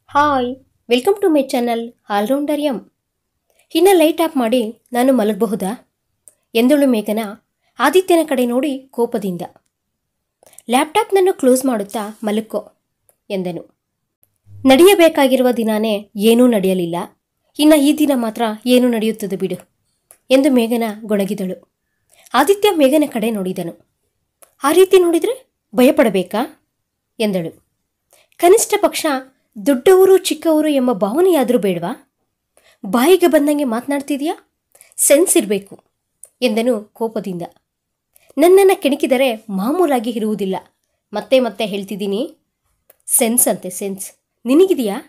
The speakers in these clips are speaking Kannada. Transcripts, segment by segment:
Hi, welcome to my channel allrounder M. ಇನ್ನು ಲೈಟ್ ಆಫ್ ಮಾಡಿ ನಾನು ಮಲಗಬಹುದಾ ಎಂದಳು ಮೇಘನ ಆದಿತ್ಯನ ಕಡೆ ನೋಡಿ ಕೋಪದಿಂದ. ಲ್ಯಾಪ್ಟಾಪ್ನನ್ನು ಕ್ಲೋಸ್ ಮಾಡುತ್ತಾ ಮಲಕ್ಕೋ ಎಂದನು. ನಡೆಯಬೇಕಾಗಿರುವ ದಿನಾನೇ ಏನೂ ನಡೆಯಲಿಲ್ಲ, ಇನ್ನು ಈ ದಿನ ಮಾತ್ರ ಏನು ನಡೆಯುತ್ತದೆ ಬಿಡು ಎಂದು ಮೇಘನ ಗೊಣಗಿದಳು. ಆದಿತ್ಯ ಮೇಘನ ಕಡೆ ನೋಡಿದನು. ಆ ರೀತಿ ನೋಡಿದರೆ ಭಯಪಡಬೇಕಾ ಎಂದಳು. ಕನಿಷ್ಠ ಪಕ್ಷ ದೊಡ್ಡವರು ಚಿಕ್ಕವರು ಎಂಬ ಭಾವನೆಯಾದರೂ ಬೇಡವಾ? ಬಾಯಿಗೆ ಬಂದಂಗೆ ಮಾತನಾಡ್ತಿದೆಯಾ? ಸೆನ್ಸ್ ಇರಬೇಕು ಎಂದನು ಕೋಪದಿಂದ. ನನ್ನನ್ನು ಕೆಣಕಿದರೆ ಮಾಮೂಲಾಗಿ ಇರುವುದಿಲ್ಲ, ಮತ್ತೆ ಮತ್ತೆ ಹೇಳ್ತಿದ್ದೀನಿ. ಸೆನ್ಸ್ ಅಂತೆ ಸೆನ್ಸ್ ನಿನಗಿದೆಯಾ?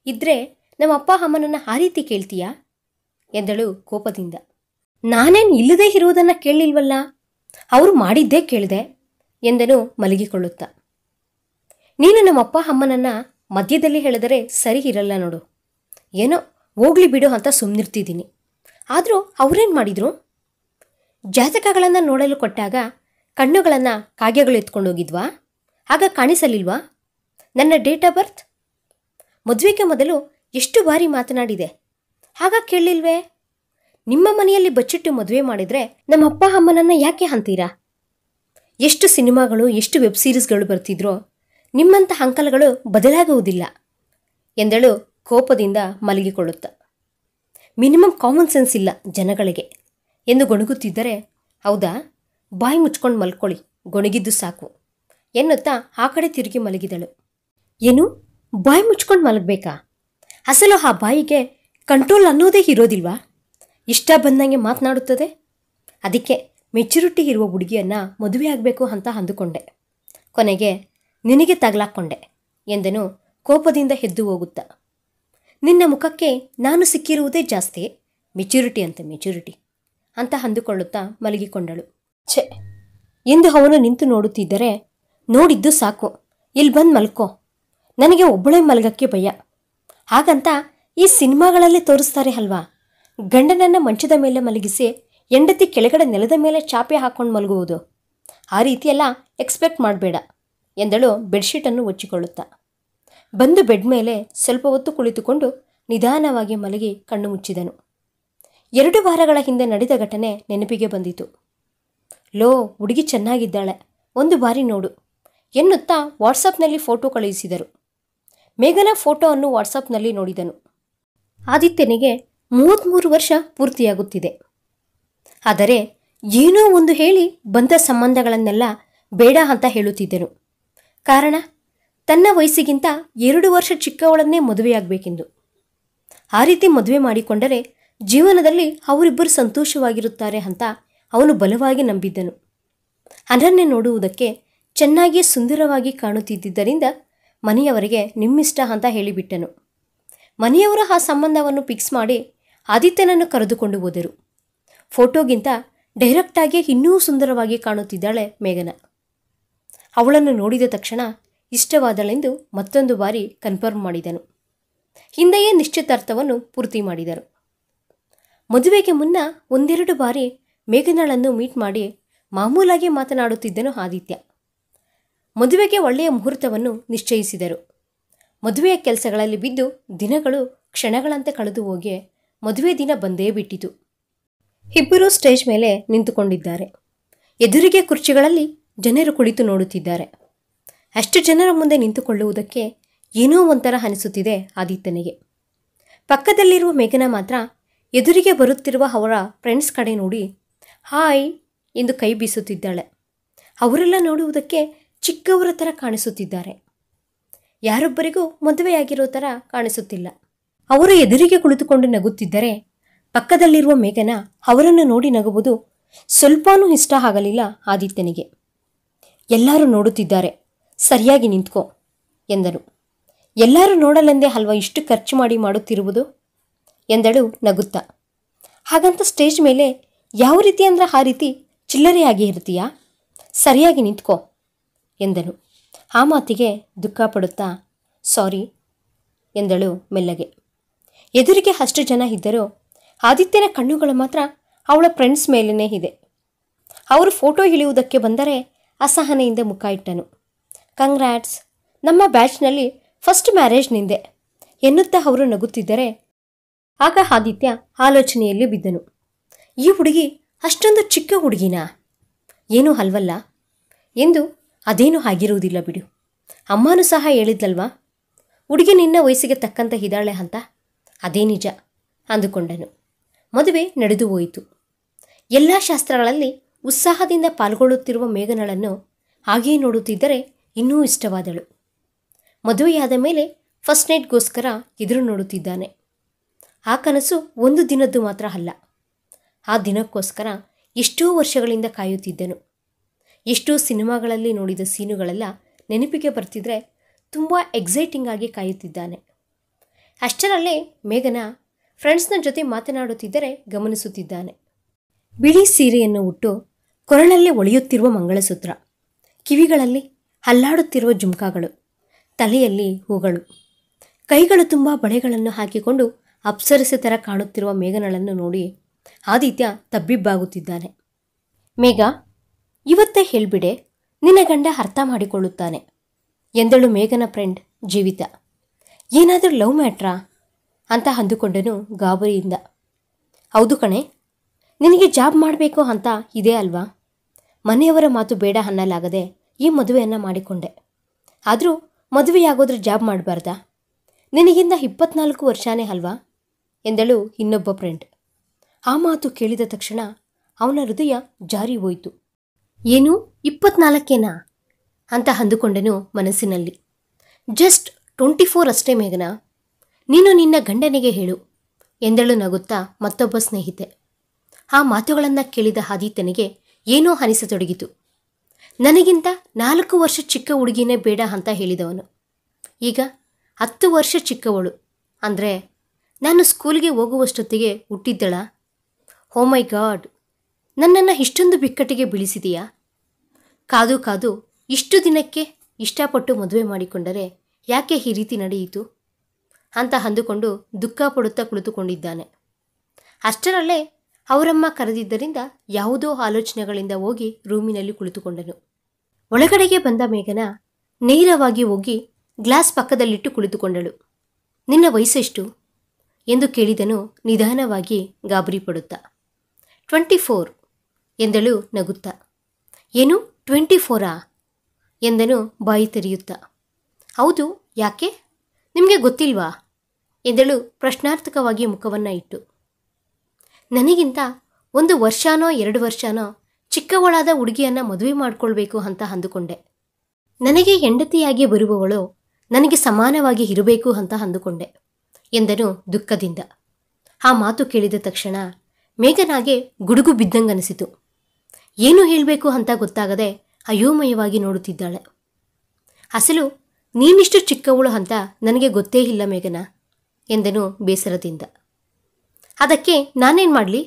ಇದ್ರೆ ನಮ್ಮ ಅಪ್ಪ ಅಮ್ಮನನ್ನು ಆ ರೀತಿ ಕೇಳ್ತೀಯಾ ಎಂದಳು ಕೋಪದಿಂದ. ನಾನೇನು ಇಲ್ಲದೇ ಇರುವುದನ್ನು ಕೇಳಲಿಲ್ವಲ್ಲ, ಅವರು ಮಾಡಿದ್ದೇ ಕೇಳಿದೆ ಎಂದನು ಮಲಗಿಕೊಳ್ಳುತ್ತಾ. ನೀನು ನಮ್ಮ ಅಪ್ಪ ಅಮ್ಮನನ್ನು ಮಧ್ಯದಲ್ಲಿ ಹೇಳಿದರೆ ಸರಿ ಇರಲ್ಲ ನೋಡು. ಏನೋ ಹೋಗ್ಲಿ ಬಿಡು ಅಂತ ಸುಮ್ಮನಿರ್ತಿದ್ದೀನಿ. ಆದರೂ ಅವರೇನು ಮಾಡಿದರು? ಜಾತಕಗಳನ್ನು ನೋಡಲು ಕೊಟ್ಟಾಗ ಕಣ್ಣುಗಳನ್ನು ಕಾಗೆಗಳು ಎತ್ಕೊಂಡು ಹೋಗಿದ್ವಾ? ಆಗ ಕಾಣಿಸಲಿಲ್ವಾ ನನ್ನ ಡೇಟ್ ಆಫ್ ಬರ್ತ್? ಮದುವೆಗೆ ಮೊದಲು ಎಷ್ಟು ಬಾರಿ ಮಾತನಾಡಿದೆ, ಆಗ ಕೇಳಲಿಲ್ವೇ? ನಿಮ್ಮ ಮನೆಯಲ್ಲಿ ಬಚ್ಚಿಟ್ಟು ಮದುವೆ ಮಾಡಿದರೆ ನಮ್ಮ ಅಪ್ಪ ಅಮ್ಮನನ್ನು ಯಾಕೆ ಅಂತೀರಾ? ಎಷ್ಟು ಸಿನಿಮಾಗಳು ಎಷ್ಟು ವೆಬ್ ಸೀರೀಸ್ಗಳು ಬರ್ತಿದ್ರೋ ನಿಮ್ಮಂಥ ಅಂಕಲ್ಗಳು ಬದಲಾಗುವುದಿಲ್ಲ ಎಂದಳು ಕೋಪದಿಂದ ಮಲಗಿಕೊಳ್ಳುತ್ತ. ಮಿನಿಮಮ್ ಕಾಮನ್ ಸೆನ್ಸ್ ಇಲ್ಲ ಜನಗಳಿಗೆ ಎಂದು ಗೊಣಗುತ್ತಿದ್ದರೆ, ಹೌದಾ, ಬಾಯಿ ಮುಚ್ಕೊಂಡು ಮಲ್ಕೊಳ್ಳಿ, ಗೊಣಗಿದ್ದು ಸಾಕು ಎನ್ನುತ್ತಾ ಆ ಕಡೆ ತಿರುಗಿ ಮಲಗಿದಳು. ಏನು, ಬಾಯಿ ಮುಚ್ಕೊಂಡು ಮಲಗಬೇಕಾ? ಅಸಲು ಆ ಬಾಯಿಗೆ ಕಂಟ್ರೋಲ್ ಅನ್ನೋದೇ ಇರೋದಿಲ್ವಾ? ಇಷ್ಟ ಬಂದಂಗೆ ಮಾತನಾಡುತ್ತದೆ. ಅದಕ್ಕೆ ಮೆಚುರಿಟಿ ಇರುವ ಹುಡುಗಿಯನ್ನು ಮದುವೆ ಆಗಬೇಕು ಅಂತ ಅಂದುಕೊಂಡೆ. ಕೊನೆಗೆ ನಿನಗೆ ತಗಲಾಕೊಂಡೆ ಎಂದನು ಕೋಪದಿಂದ ಎದ್ದು ಹೋಗುತ್ತಾ. ನಿನ್ನ ಮುಖಕ್ಕೆ ನಾನು ಸಿಕ್ಕಿರುವುದೇ ಜಾಸ್ತಿ, ಮೆಚುರಿಟಿ ಅಂತ ಅಂದುಕೊಳ್ಳುತ್ತಾ ಮಲಗಿಕೊಂಡಳು. ಛೆ ಎಂದು ಅವನು ನಿಂತು ನೋಡುತ್ತಿದ್ದರೆ, ನೋಡಿದ್ದು ಸಾಕು, ಇಲ್ಲಿ ಬಂದು ಮಲ್ಕೋ, ನನಗೆ ಒಬ್ಬಳೇ ಮಲಗಕ್ಕೆ ಭಯ. ಹಾಗಂತ ಈ ಸಿನಿಮಾಗಳಲ್ಲೇ ತೋರಿಸ್ತಾರೆ ಅಲ್ವಾ, ಗಂಡನನ್ನು ಮಂಚದ ಮೇಲೆ ಮಲಗಿಸಿ ಹೆಂಡತಿ ಕೆಳಗಡೆ ನೆಲದ ಮೇಲೆ ಚಾಪೆ ಹಾಕ್ಕೊಂಡು ಮಲಗುವುದು. ಆ ರೀತಿಯೆಲ್ಲ ಎಕ್ಸ್ಪೆಕ್ಟ್ ಮಾಡಬೇಡ ಎಂದಳು ಬೆಡ್ಶೀಟನ್ನು ಒಚ್ಚಿಕೊಳ್ಳುತ್ತಾ. ಬಂದು ಬೆಡ್ ಮೇಲೆ ಸ್ವಲ್ಪ ಹೊತ್ತು ಕುಳಿತುಕೊಂಡು ನಿಧಾನವಾಗಿ ಮಲಗಿ ಕಣ್ಣು ಮುಚ್ಚಿದನು. 2 ವಾರಗಳ ಹಿಂದೆ ನಡೆದ ಘಟನೆ ನೆನಪಿಗೆ ಬಂದಿತು. ಲೋ, ಹುಡುಗಿ ಚೆನ್ನಾಗಿದ್ದಾಳೆ, ಒಂದು ಬಾರಿ ನೋಡು ಎನ್ನುತ್ತಾ ವಾಟ್ಸಪ್ನಲ್ಲಿ ಫೋಟೋ ಕಳುಹಿಸಿದರು. ಮೇಘನ ಫೋಟೋವನ್ನು ವಾಟ್ಸಪ್ನಲ್ಲಿ ನೋಡಿದನು. ಆದಿತ್ಯನಿಗೆ 33 ವರ್ಷ ಪೂರ್ತಿಯಾಗುತ್ತಿದೆ. ಆದರೆ ಏನೋ ಒಂದು ಹೇಳಿ ಬಂದ ಸಂಬಂಧಗಳನ್ನೆಲ್ಲ ಬೇಡ ಅಂತ ಹೇಳುತ್ತಿದ್ದನು. ಕಾರಣ, ತನ್ನ ವಯಸ್ಸಿಗಿಂತ 2 ವರ್ಷ ಚಿಕ್ಕವಳನ್ನೇ ಮದುವೆಯಾಗಬೇಕೆಂದು. ಆ ರೀತಿ ಮದುವೆ ಮಾಡಿಕೊಂಡರೆ ಜೀವನದಲ್ಲಿ ಅವರಿಬ್ಬರು ಸಂತೋಷವಾಗಿರುತ್ತಾರೆ ಅಂತ ಅವನು ಬಲವಾಗಿ ನಂಬಿದ್ದನು. ಅನನ್ಯ ನೋಡುವುದಕ್ಕೆ ಚೆನ್ನಾಗಿ ಸುಂದರವಾಗಿ ಕಾಣುತ್ತಿದ್ದರಿಂದ ಮನೆಯವರಿಗೆ ನಿಮ್ಮಿಷ್ಟ ಅಂತ ಹೇಳಿಬಿಟ್ಟನು. ಮನೆಯವರು ಆ ಸಂಬಂಧವನ್ನು ಫಿಕ್ಸ್ ಮಾಡಿ ಆದಿತ್ಯನನ್ನು ಕರೆದುಕೊಂಡು ಹೋದರು. ಫೋಟೋಗಿಂತ ಡೈರೆಕ್ಟಾಗಿ ಇನ್ನೂ ಸುಂದರವಾಗಿ ಕಾಣುತ್ತಿದ್ದಾಳೆ ಮೇಘನ. ಅವಳನ್ನು ನೋಡಿದ ತಕ್ಷಣ ಇಷ್ಟವಾದಳೆಂದು ಮತ್ತೊಂದು ಬಾರಿ ಕನ್ಫರ್ಮ್ ಮಾಡಿದನು. ಹಿಂದೆಯೇ ನಿಶ್ಚಿತಾರ್ಥವನ್ನು ಪೂರ್ತಿ ಮಾಡಿದರು. ಮದುವೆಗೆ ಮುನ್ನ 1-2 ಬಾರಿ ಮೇಘನಳನ್ನು ಮೀಟ್ ಮಾಡಿ ಮಾಮೂಲಾಗಿ ಮಾತನಾಡುತ್ತಿದ್ದನು ಆದಿತ್ಯ. ಮದುವೆಗೆ ಒಳ್ಳೆಯ ಮುಹೂರ್ತವನ್ನು ನಿಶ್ಚಯಿಸಿದರು. ಮದುವೆಯ ಕೆಲಸಗಳಲ್ಲಿ ಬಿದ್ದು ದಿನಗಳು ಕ್ಷಣಗಳಂತೆ ಕಳೆದು ಹೋಗಿ ಮದುವೆ ದಿನ ಬಂದೇ ಬಿಟ್ಟಿತು. ಇಬ್ಬರೂ ಸ್ಟೇಜ್ ಮೇಲೆ ನಿಂತುಕೊಂಡಿದ್ದಾರೆ. ಎದುರಿಗೆ ಕುರ್ಚಿಗಳಲ್ಲಿ ಜನರು ಕುಳಿತು ನೋಡುತ್ತಿದ್ದಾರೆ. ಅಷ್ಟು ಜನರ ಮುಂದೆ ನಿಂತುಕೊಳ್ಳುವುದಕ್ಕೆ ಏನೋ ಒಂಥರ ಅನಿಸುತ್ತಿದೆ ಆದಿತ್ಯನಿಗೆ. ಪಕ್ಕದಲ್ಲಿರುವ ಮೇಘನ ಮಾತ್ರ ಎದುರಿಗೆ ಬರುತ್ತಿರುವ ಅವರ ಫ್ರೆಂಡ್ಸ್ ಕಡೆ ನೋಡಿ ಹಾಯ್ ಎಂದು ಕೈ ಬೀಸುತ್ತಿದ್ದಾಳೆ. ಅವರೆಲ್ಲ ನೋಡುವುದಕ್ಕೆ ಚಿಕ್ಕವರ ಥರ ಕಾಣಿಸುತ್ತಿದ್ದಾರೆ. ಯಾರೊಬ್ಬರಿಗೂ ಮದುವೆಯಾಗಿರೋ ಥರ ಕಾಣಿಸುತ್ತಿಲ್ಲ. ಅವರು ಎದುರಿಗೆ ಕುಳಿತುಕೊಂಡು ನಗುತ್ತಿದ್ದರೆ ಪಕ್ಕದಲ್ಲಿರುವ ಮೇಘನ ಅವರನ್ನು ನೋಡಿ ನಗುವುದು ಸ್ವಲ್ಪನೂ ಇಷ್ಟ ಆಗಲಿಲ್ಲ ಆದಿತ್ಯನಿಗೆ. ಎಲ್ಲರೂ ನೋಡುತ್ತಿದ್ದಾರೆ, ಸರಿಯಾಗಿ ನಿಂತ್ಕೋ ಎಂದನು. ಎಲ್ಲರೂ ನೋಡಲೆಂದೇ ಅಲ್ವಾ ಇಷ್ಟು ಖರ್ಚು ಮಾಡಿ ಮಾಡುತ್ತಿರುವುದು ಎಂದಳು ನಗುತ್ತಾ. ಹಾಗಂತ ಸ್ಟೇಜ್ ಮೇಲೆ ಯಾವ ರೀತಿ ಅಂದ್ರೆ ಆ ರೀತಿ ಚಿಲ್ಲರೆಯಾಗಿ ಇರ್ತೀಯಾ? ಸರಿಯಾಗಿ ನಿಂತ್ಕೋ ಎಂದನು. ಆ ಮಾತಿಗೆ ದುಃಖ ಪಡುತ್ತಾ ಸಾರಿ ಎಂದಳು ಮೆಲ್ಲಗೆ. ಎದುರಿಗೆ ಅಷ್ಟು ಜನ ಇದ್ದರೂ ಆದಿತ್ಯನ ಕಣ್ಣುಗಳು ಮಾತ್ರ ಅವಳ ಫ್ರೆಂಡ್ಸ್ ಮೇಲೇ ಇದೆ. ಅವರು ಫೋಟೋ ಇಳಿಯುವುದಕ್ಕೆ ಬಂದರೆ ಅಸಹನೆಯಿಂದ ಮುಖ ಇಟ್ಟನು. ಕಂಗ್ರ್ಯಾಟ್ಸ್, ನಮ್ಮ ಬ್ಯಾಚ್ನಲ್ಲಿ ಫಸ್ಟ್ ಮ್ಯಾರೇಜ್ ನಿಂದೆ ಎನ್ನುತ್ತಾ ಅವರು ನಗುತ್ತಿದ್ದರೆ ಆಗ ಆದಿತ್ಯ ಆಲೋಚನೆಯಲ್ಲಿ ಬಿದ್ದನು. ಈ ಹುಡುಗಿ ಅಷ್ಟೊಂದು ಚಿಕ್ಕ ಹುಡುಗಿನಾ? ಏನೂ ಅಲ್ವಲ್ಲ ಎಂದು. ಅದೇನೂ ಆಗಿರುವುದಿಲ್ಲ ಬಿಡು, ಅಮ್ಮನೂ ಸಹ ಹೇಳಿದ್ಲಲ್ವಾ ಹುಡುಗಿ ನಿನ್ನ ವಯಸ್ಸಿಗೆ ತಕ್ಕಂತ ಇದ್ದಾಳೆ ಅಂತ. ಅದೇ ನಿಜ ಅಂದುಕೊಂಡನು. ಮದುವೆ ನಡೆದು ಹೋಯಿತು. ಎಲ್ಲ ಶಾಸ್ತ್ರಗಳಲ್ಲಿ ಉತ್ಸಾಹದಿಂದ ಪಾಲ್ಗೊಳ್ಳುತ್ತಿರುವ ಮೇಘನಳನ್ನು ಹಾಗೆಯೇ ನೋಡುತ್ತಿದ್ದರೆ ಇನ್ನೂ ಇಷ್ಟವಾದಳು. ಮದುವೆಯಾದ ಮೇಲೆ ಫಸ್ಟ್ ನೈಟ್ಗೋಸ್ಕರ ಎದುರು ನೋಡುತ್ತಿದ್ದಾನೆ. ಆ ಕನಸು ಒಂದು ದಿನದ್ದು ಮಾತ್ರ ಅಲ್ಲ. ಆ ದಿನಕ್ಕೋಸ್ಕರ ಎಷ್ಟೋ ವರ್ಷಗಳಿಂದ ಕಾಯುತ್ತಿದ್ದನು. ಎಷ್ಟೋ ಸಿನಿಮಾಗಳಲ್ಲಿ ನೋಡಿದ ಸೀನುಗಳೆಲ್ಲ ನೆನಪಿಗೆ ಬರ್ತಿದ್ರೆ ತುಂಬ ಎಕ್ಸೈಟಿಂಗ್ ಆಗಿ ಕಾಯುತ್ತಿದ್ದಾನೆ. ಅಷ್ಟರಲ್ಲೇ ಮೇಘನ ಫ್ರೆಂಡ್ಸ್ನ ಜೊತೆ ಮಾತನಾಡುತ್ತಿದ್ದರೆ ಗಮನಿಸುತ್ತಿದ್ದಾನೆ. ಬಿಳಿ ಸೀರೆಯನ್ನು ಉಟ್ಟು ಕೊರಳಲ್ಲಿ ಒಳೆಯುತ್ತಿರುವ ಮಂಗಳಸೂತ್ರ, ಕಿವಿಗಳಲ್ಲಿ ಹಲ್ಲಾಡುತ್ತಿರುವ ಜುಮ್ಕಾಗಳು, ತಲೆಯಲ್ಲಿ ಹೂಗಳು, ಕೈಗಳು ತುಂಬ ಬಳೆಗಳನ್ನು ಹಾಕಿಕೊಂಡು ಅಪ್ಸರಸೆ ಥರ ಕಾಣುತ್ತಿರುವ ಮೇಘನಳನ್ನು ನೋಡಿ ಆದಿತ್ಯ ತಬ್ಬಿಬ್ಬಾಗುತ್ತಿದ್ದಾನೆ. ಮೇಘ, ಇವತ್ತೇ ಹೇಳ್ಬಿಡೆ, ನಿನ್ನ ಗಂಡ ಅರ್ಥ ಮಾಡಿಕೊಳ್ಳುತ್ತಾನೆ ಎಂದಳು ಮೇಘನ ಫ್ರೆಂಡ್ ಜೀವಿತ. ಏನಾದರೂ ಲವ್ ಮ್ಯಾಟ್ರಾ ಅಂತ ಅಂದುಕೊಂಡನು ಗಾಬರಿಯಿಂದ. ಹೌದು ಕಣೆ, ನಿನಗೆ ಜಾಬ್ ಮಾಡಬೇಕು ಅಂತ ಇದೆ ಅಲ್ವಾ? ಮನೆಯವರ ಮಾತು ಬೇಡ ಅನ್ನಲಾಗದೆ ಈ ಮದುವೆಯನ್ನು ಮಾಡಿಕೊಂಡೆ. ಆದರೂ ಮದುವೆಯಾಗೋದ್ರೆ ಜಾಬ್ ಮಾಡಬಾರ್ದಾ? ನಿನಗಿಂದ 24 ವರ್ಷನೇ ಅಲ್ವಾ ಎಂದಳು ಇನ್ನೊಬ್ಬ ಫ್ರೆಂಡ್. ಆ ಮಾತು ಕೇಳಿದ ತಕ್ಷಣ ಅವನ ಹೃದಯ ಜಾರಿ ಹೋಯಿತು. ಏನು 24ನಾ ಅಂತ ಅಂದುಕೊಂಡನು ಮನಸ್ಸಿನಲ್ಲಿ. ಜಸ್ಟ್ 24 ಅಷ್ಟೇ ಮೇಘನ, ನೀನು ನಿನ್ನ ಗಂಡನಿಗೆ ಹೇಳು ಎಂದಳು ನಗುತ್ತಾ ಮತ್ತೊಬ್ಬ ಸ್ನೇಹಿತೆ. ಆ ಮಾತುಗಳನ್ನು ಕೇಳಿದ ಆದಿತ್ಯನಿಗೆ ಏನೋ ಅನಿಸತೊಡಗಿತು. ನನಗಿಂತ 4 ವರ್ಷ ಚಿಕ್ಕ ಹುಡುಗಿನೇ ಬೇಡ ಅಂತ ಹೇಳಿದವನು ಈಗ 10 ವರ್ಷ ಚಿಕ್ಕವಳು ಅಂದರೆ ನಾನು ಸ್ಕೂಲ್ಗೆ ಹೋಗುವಷ್ಟೊತ್ತಿಗೆ ಹುಟ್ಟಿದ್ದಳ? ಓ ಮೈ ಗಾಡ್, ನನ್ನನ್ನು ಇಷ್ಟೊಂದು ಬಿಕ್ಕಟ್ಟಿಗೆ ಬೀಳಿಸಿದೆಯಾ? ಕಾದು ಕಾದು ಇಷ್ಟು ದಿನಕ್ಕೆ ಇಷ್ಟಪಟ್ಟು ಮದುವೆ ಮಾಡಿಕೊಂಡರೆ ಯಾಕೆ ಈ ರೀತಿ ನಡೆಯಿತು ಅಂತ ಅಂದುಕೊಂಡು ದುಃಖ ಪಡುತ್ತಾ ಕುಳಿತುಕೊಂಡಿದ್ದಾನೆ. ಅಷ್ಟರಲ್ಲೇ ಅವರಮ್ಮ ಕರೆದಿದ್ದರಿಂದ ಯಾವುದೋ ಆಲೋಚನೆಗಳಿಂದ ಹೋಗಿ ರೂಮಿನಲ್ಲಿ ಕುಳಿತುಕೊಂಡನು. ಒಳಗಡೆಗೆ ಬಂದ ಮೇಘನ ನೇರವಾಗಿ ಹೋಗಿ ಗ್ಲಾಸ್ ಪಕ್ಕದಲ್ಲಿಟ್ಟು ಕುಳಿತುಕೊಂಡಳು. ನಿನ್ನ ವಯಸ್ಸೆಷ್ಟು ಎಂದು ಕೇಳಿದನು ನಿಧಾನವಾಗಿ, ಗಾಬರಿ ಪಡುತ್ತಾ. 24 ಎಂದಳು ನಗುತ್ತಾ. ಏನು 24ಆ ಎಂದನು ಬಾಯಿ ತೆರೆಯುತ್ತಾ. ಹೌದು, ಯಾಕೆ, ನಿಮಗೆ ಗೊತ್ತಿಲ್ವಾ ಎಂದಳು ಪ್ರಶ್ನಾರ್ಥಕವಾಗಿ ಮುಖವನ್ನು ಇಟ್ಟು. ನನಗಿಂತ 1 ವರ್ಷನೋ 2 ವರ್ಷನೋ ಚಿಕ್ಕವಳಾದ ಹುಡುಗಿಯನ್ನು ಮದುವೆ ಮಾಡಿಕೊಳ್ಬೇಕು ಅಂತ ಅಂದುಕೊಂಡೆ. ನನಗೆ ಹೆಂಡತಿಯಾಗಿ ಬರುವವಳು ನನಗೆ ಸಮಾನವಾಗಿ ಇರಬೇಕು ಅಂತ ಅಂದುಕೊಂಡೆ ಎಂದನು ದುಃಖದಿಂದ. ಆ ಮಾತು ಕೇಳಿದ ತಕ್ಷಣ ಮೇಘನಾಗೆ ಗುಡುಗು ಬಿದ್ದಂಗನಿಸಿತು. ಏನು ಹೇಳಬೇಕು ಅಂತ ಗೊತ್ತಾಗದೆ ಅಯೋಮಯವಾಗಿ ನೋಡುತ್ತಿದ್ದಾಳೆ. ಅಸಲು ನೀನಿಷ್ಟು ಚಿಕ್ಕವಳು ಅಂತ ನನಗೆ ಗೊತ್ತೇ ಇಲ್ಲ ಮೇಘನ ಎಂದನು ಬೇಸರದಿಂದ. ಅದಕ್ಕೆ ನಾನೇನು ಮಾಡಲಿ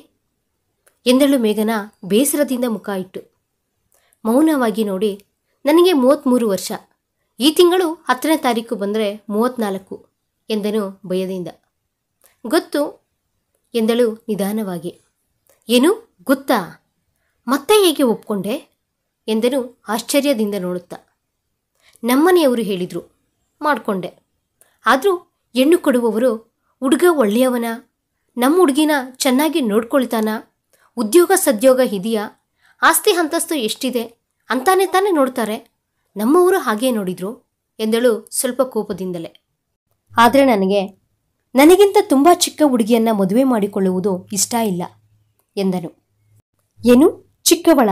ಎಂದಳು ಮೇಘನ ಬೇಸರದಿಂದ ಮುಖ ಇಟ್ಟು. ಮೌನವಾಗಿ ನೋಡಿ, ನನಗೆ 33 ವರ್ಷ, ಈ ತಿಂಗಳು 10ನೇ ತಾರೀಕು ಬಂದರೆ 34 ಎಂದನು ಭಯದಿಂದ. ಗೊತ್ತು ಎಂದಳು ನಿಧಾನವಾಗಿ. ಏನು ಗೊತ್ತಾ, ಮತ್ತೆ ಹೇಗೆ ಒಪ್ಕೊಂಡೆ ಎಂದನು ಆಶ್ಚರ್ಯದಿಂದ ನೋಡುತ್ತಾ. ನಮ್ಮನೆಯವರು ಹೇಳಿದರು, ಮಾಡಿಕೊಂಡೆ. ಆದರೂ ಹೆಣ್ಣು ಕೊಡುವವರು ಹುಡುಗ ಒಳ್ಳೆಯವನ, ನಮ್ಮ ಹುಡುಗಿನ ಚೆನ್ನಾಗಿ ನೋಡ್ಕೊಳ್ತಾನ, ಉದ್ಯೋಗ ಸದ್ಯೋಗ ಇದೆಯಾ, ಆಸ್ತಿ ಅಂತಸ್ತು ಎಷ್ಟಿದೆ ಅಂತಾನೆ ತಾನೇ ನೋಡ್ತಾರೆ. ನಮ್ಮವರು ಹಾಗೇ ನೋಡಿದ್ರು ಎಂದಳು ಸ್ವಲ್ಪ ಕೋಪದಿಂದಲೇ. ಆದರೆ ನನಗಿಂತ ತುಂಬ ಚಿಕ್ಕ ಹುಡುಗಿಯನ್ನು ಮದುವೆ ಮಾಡಿಕೊಳ್ಳುವುದು ಇಷ್ಟ ಇಲ್ಲ ಎಂದನು. ಏನು ಚಿಕ್ಕವಳ,